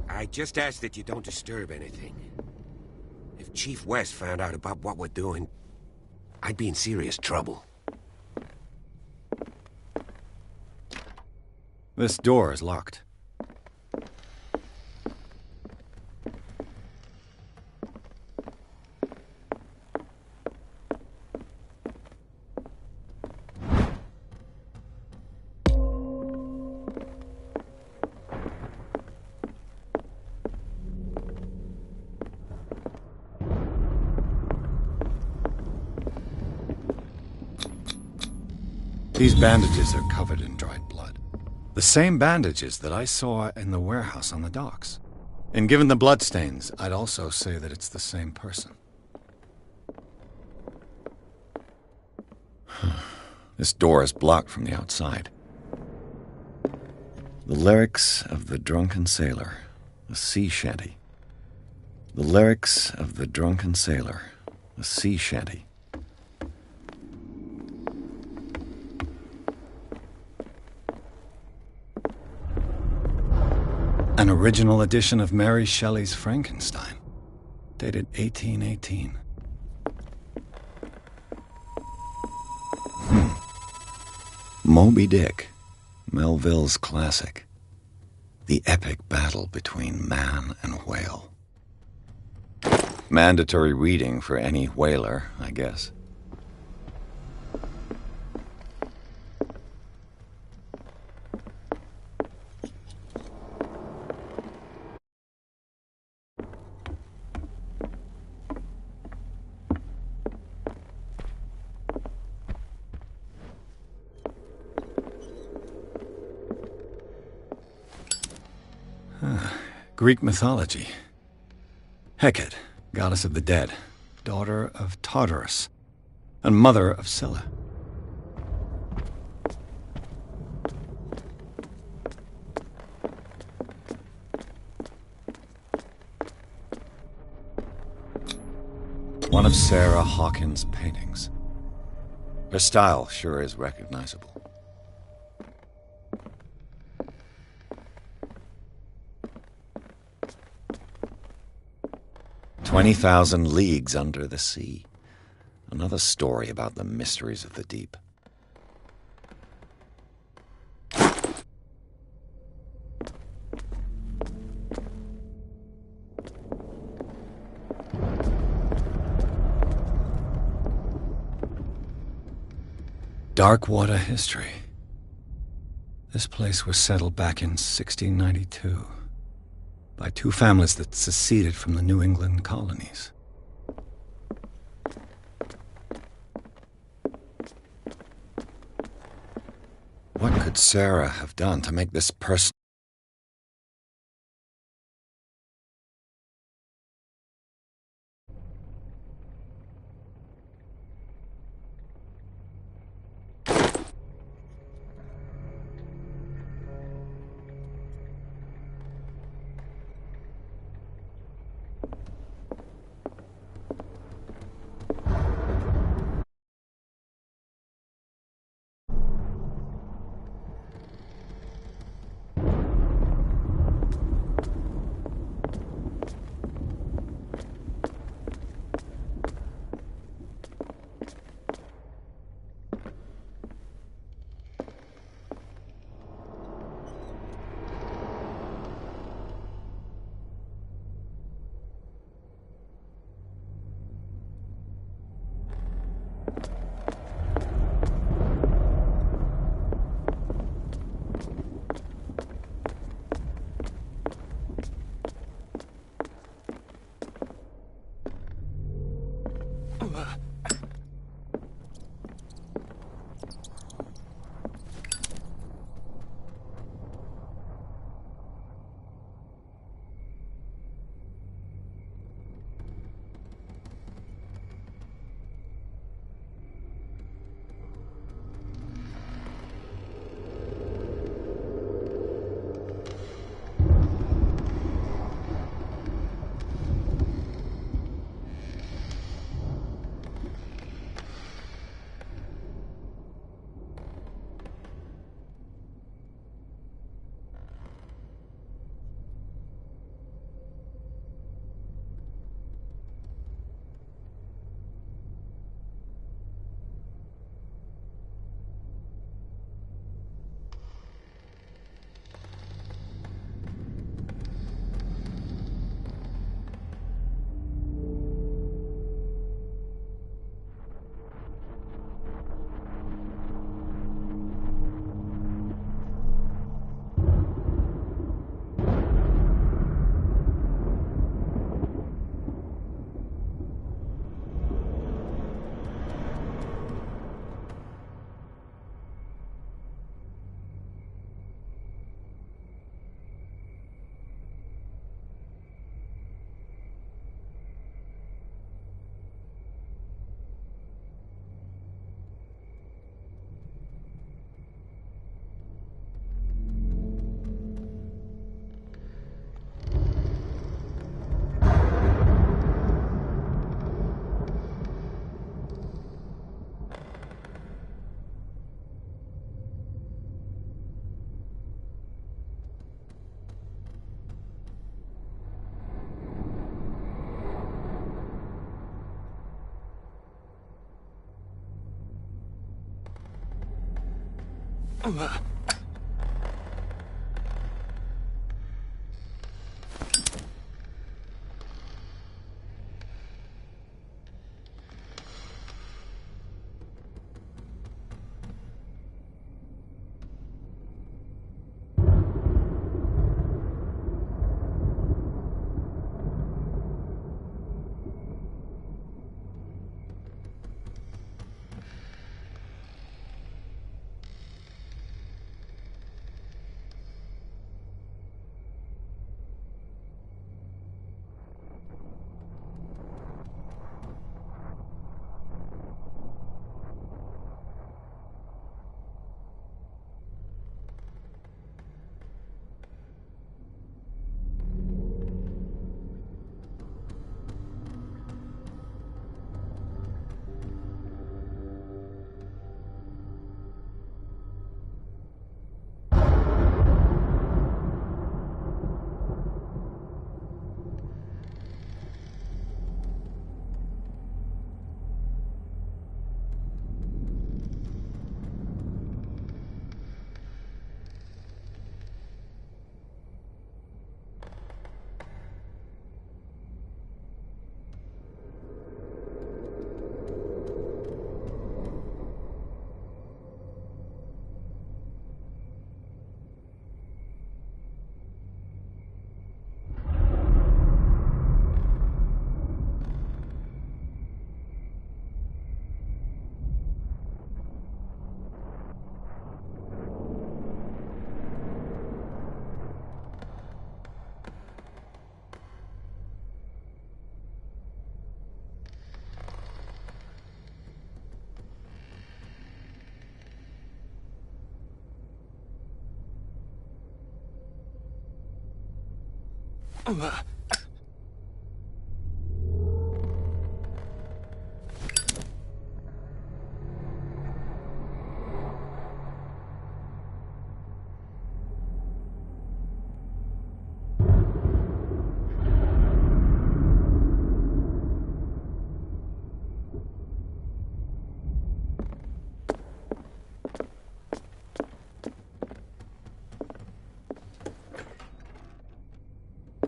Speaker 7: I just ask that you don't disturb anything. If Chief West found out about what we're doing, I'd be in serious trouble.
Speaker 2: This door is locked. These bandages are covered in dried blood. The same bandages that I saw in the warehouse on the docks. And given the bloodstains, I'd also say that it's the same person. This door is blocked from the outside. The lyrics of the drunken sailor, a sea shanty. The lyrics of the drunken sailor, a sea shanty. An original edition of Mary Shelley's Frankenstein, dated 1818. Moby Dick, Melville's classic. The epic battle between man and whale. Mandatory reading for any whaler, I guess. Greek mythology. Hecate, goddess of the dead, daughter of Tartarus, and mother of Scylla. One of Sarah Hawkins' paintings. Her style sure is recognizable. 20,000 Leagues Under the Sea. Another story about the mysteries of the deep. Darkwater history. This place was settled back in 1692. By two families that seceded from the New England colonies. What could Sarah have done to make this person...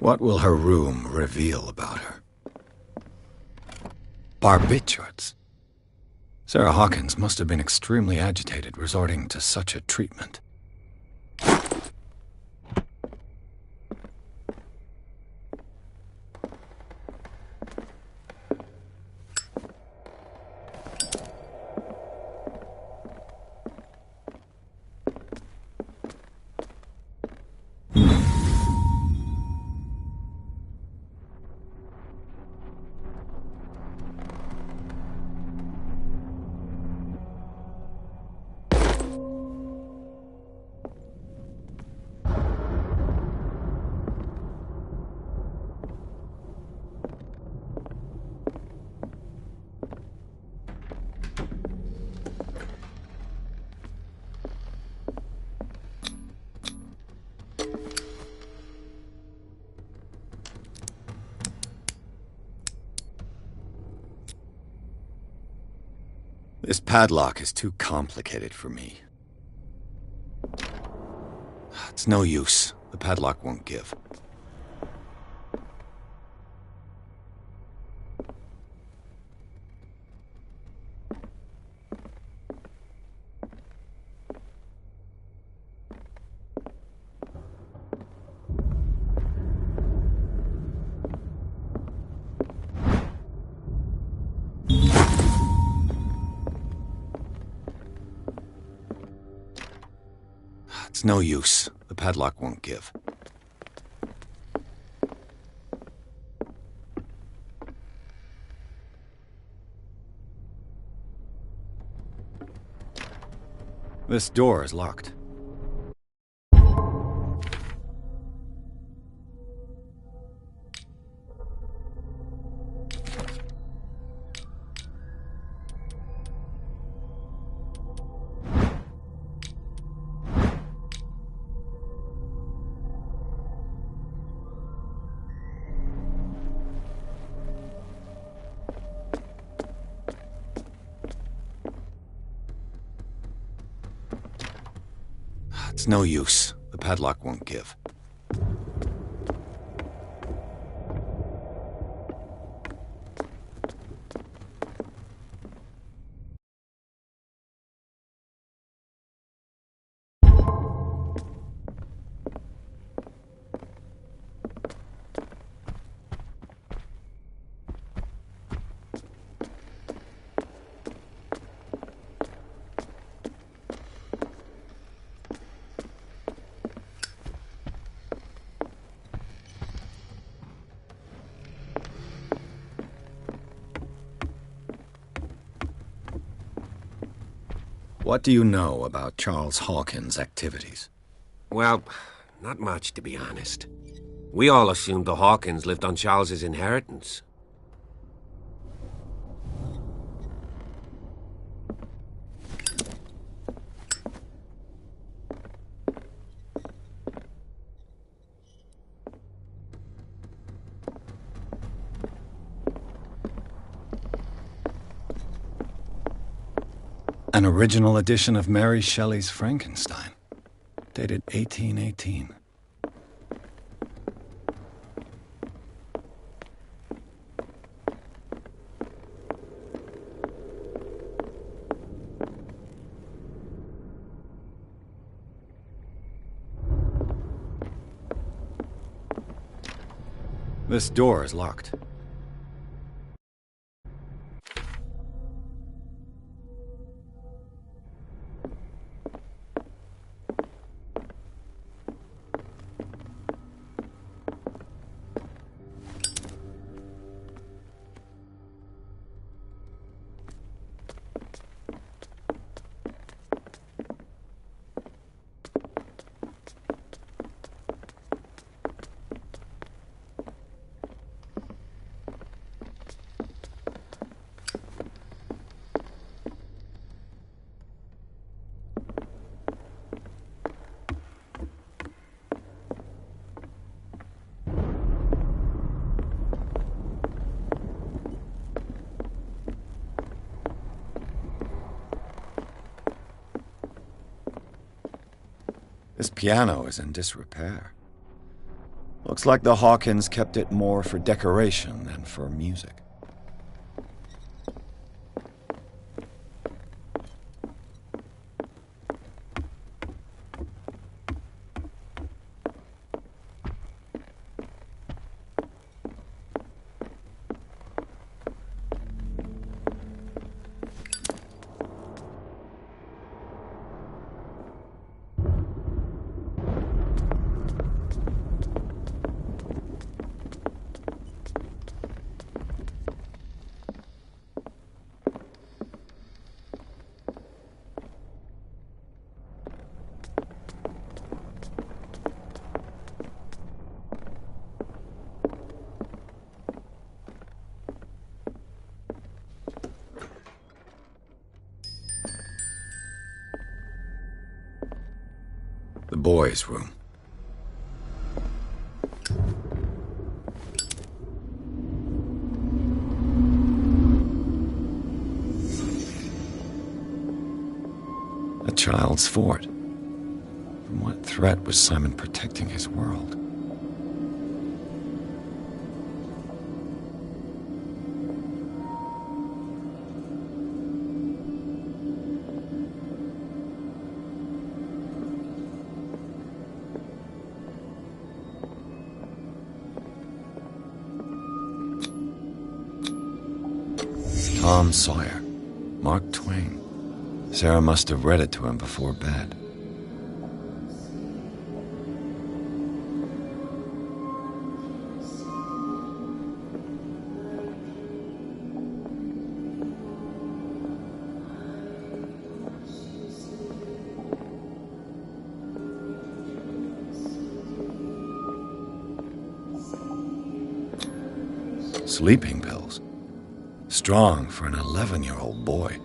Speaker 2: What will her room reveal about her? Barbiturates. Sarah Hawkins must have been extremely agitated resorting to such a treatment. This padlock is too complicated for me. It's no use. The padlock won't give. It's no use. The padlock won't give. This door is locked. It's no use. The padlock won't give. What do you know about Charles Hawkins' activities?
Speaker 7: Well, not much, to be honest. We all assumed the Hawkins lived on Charles's inheritance.
Speaker 2: An original edition of Mary Shelley's Frankenstein, dated 1818. This door is locked. This piano is in disrepair. Looks like the Hawkins kept it more for decoration than for music. The boys' room. A child's fort. From what threat was Simon protecting his world? Tom Sawyer, Mark Twain. Sarah must have read it to him before bed. Sleeping pills. Strong for an 11-year-old boy.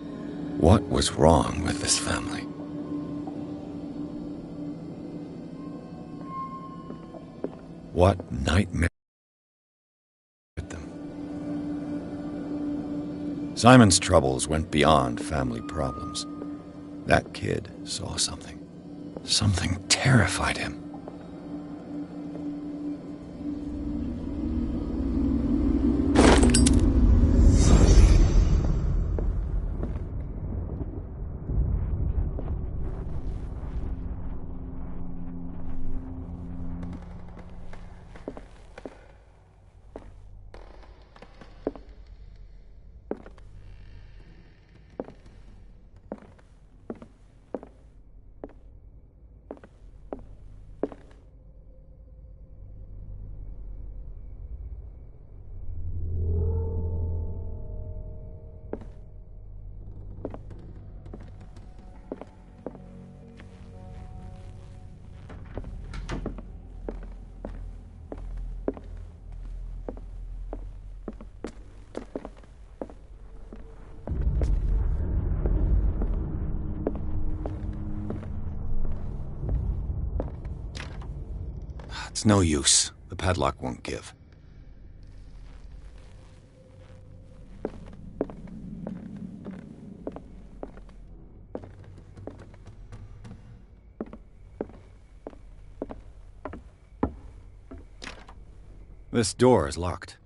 Speaker 2: What was wrong with this family? What nightmare hit them? Simon's troubles went beyond family problems. That kid saw something. Something terrified him. It's no use. The padlock won't give. This door is locked.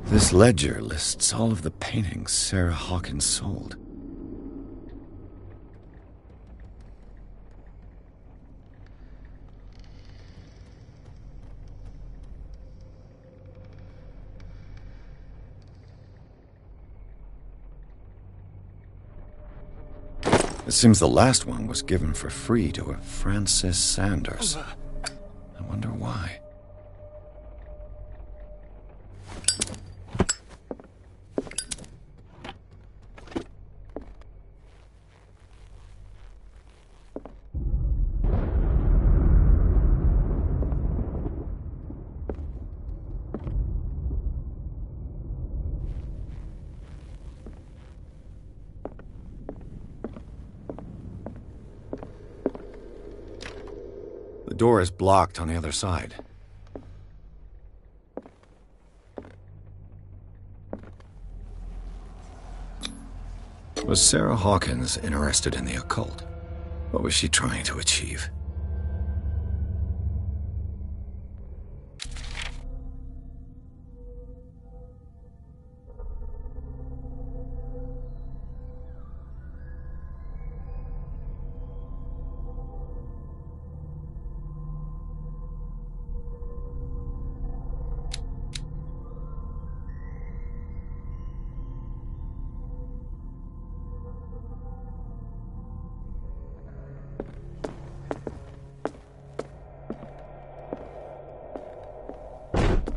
Speaker 2: This ledger lists all of the paintings Sarah Hawkins sold. It seems the last one was given for free to a Francis Sanders. I wonder why. The door is blocked on the other side. Was Sarah Hawkins interested in the occult? What was she trying to achieve?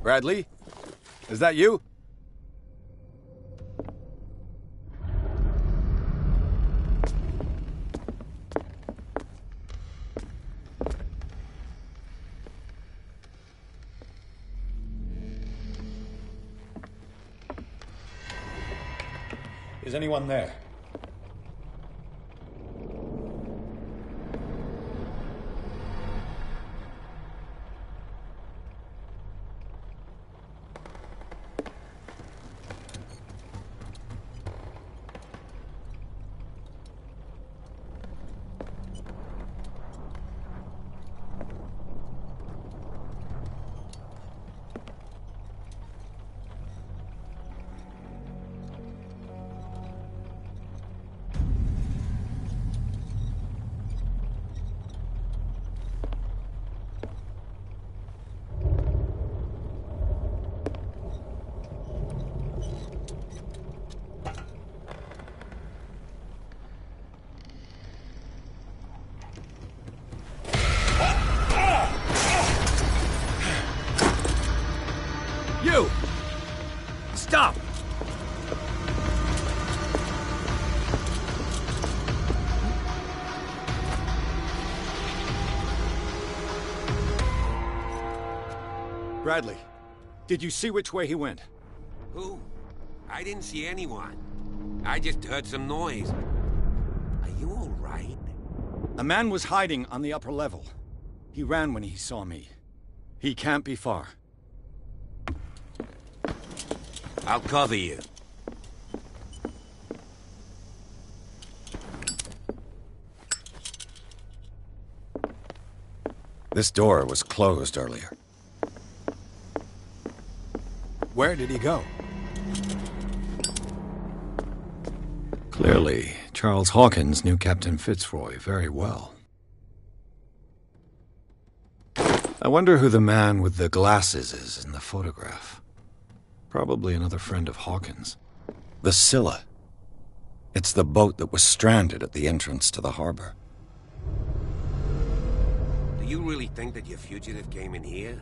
Speaker 17: Bradley? Is that you?
Speaker 2: Is anyone there? Stop! Bradley, did you see which way he went?
Speaker 7: Who? I didn't see anyone. I just heard some noise. Are you all right?
Speaker 2: A man was hiding on the upper level. He ran when he saw me. He can't be far.
Speaker 7: I'll cover you.
Speaker 2: This door was closed earlier. Where did he go? Clearly, Charles Hawkins knew Captain Fitzroy very well. I wonder who the man with the glasses is in the photograph. Probably another friend of Hawkins. The Scylla. It's the boat that was stranded at the entrance to the harbor.
Speaker 7: Do you really think that your fugitive came in here?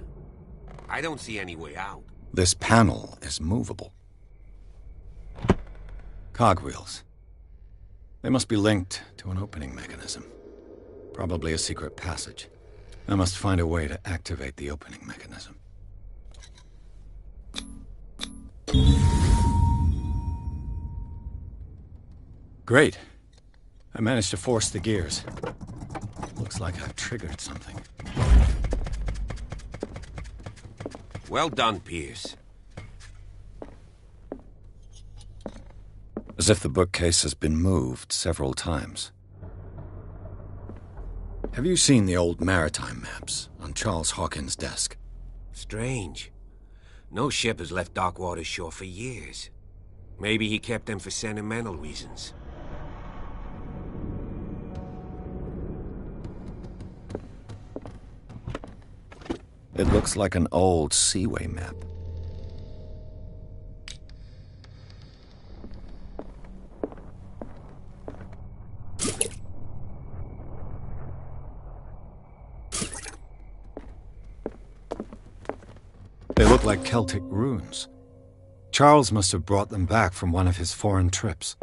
Speaker 7: I don't see any way out.
Speaker 2: This panel is movable. Cogwheels. They must be linked to an opening mechanism. Probably a secret passage. I must find a way to activate the opening mechanism. Great. I managed to force the gears. Looks like I've triggered something.
Speaker 7: Well done, Pierce.
Speaker 2: As if the bookcase has been moved several times. Have you seen the old maritime maps on Charles Hawkins' desk?
Speaker 7: Strange. No ship has left Darkwater's shore for years. Maybe he kept them for sentimental reasons.
Speaker 2: It looks like an old seaway map. They look like Celtic runes. Charles must have brought them back from one of his foreign trips.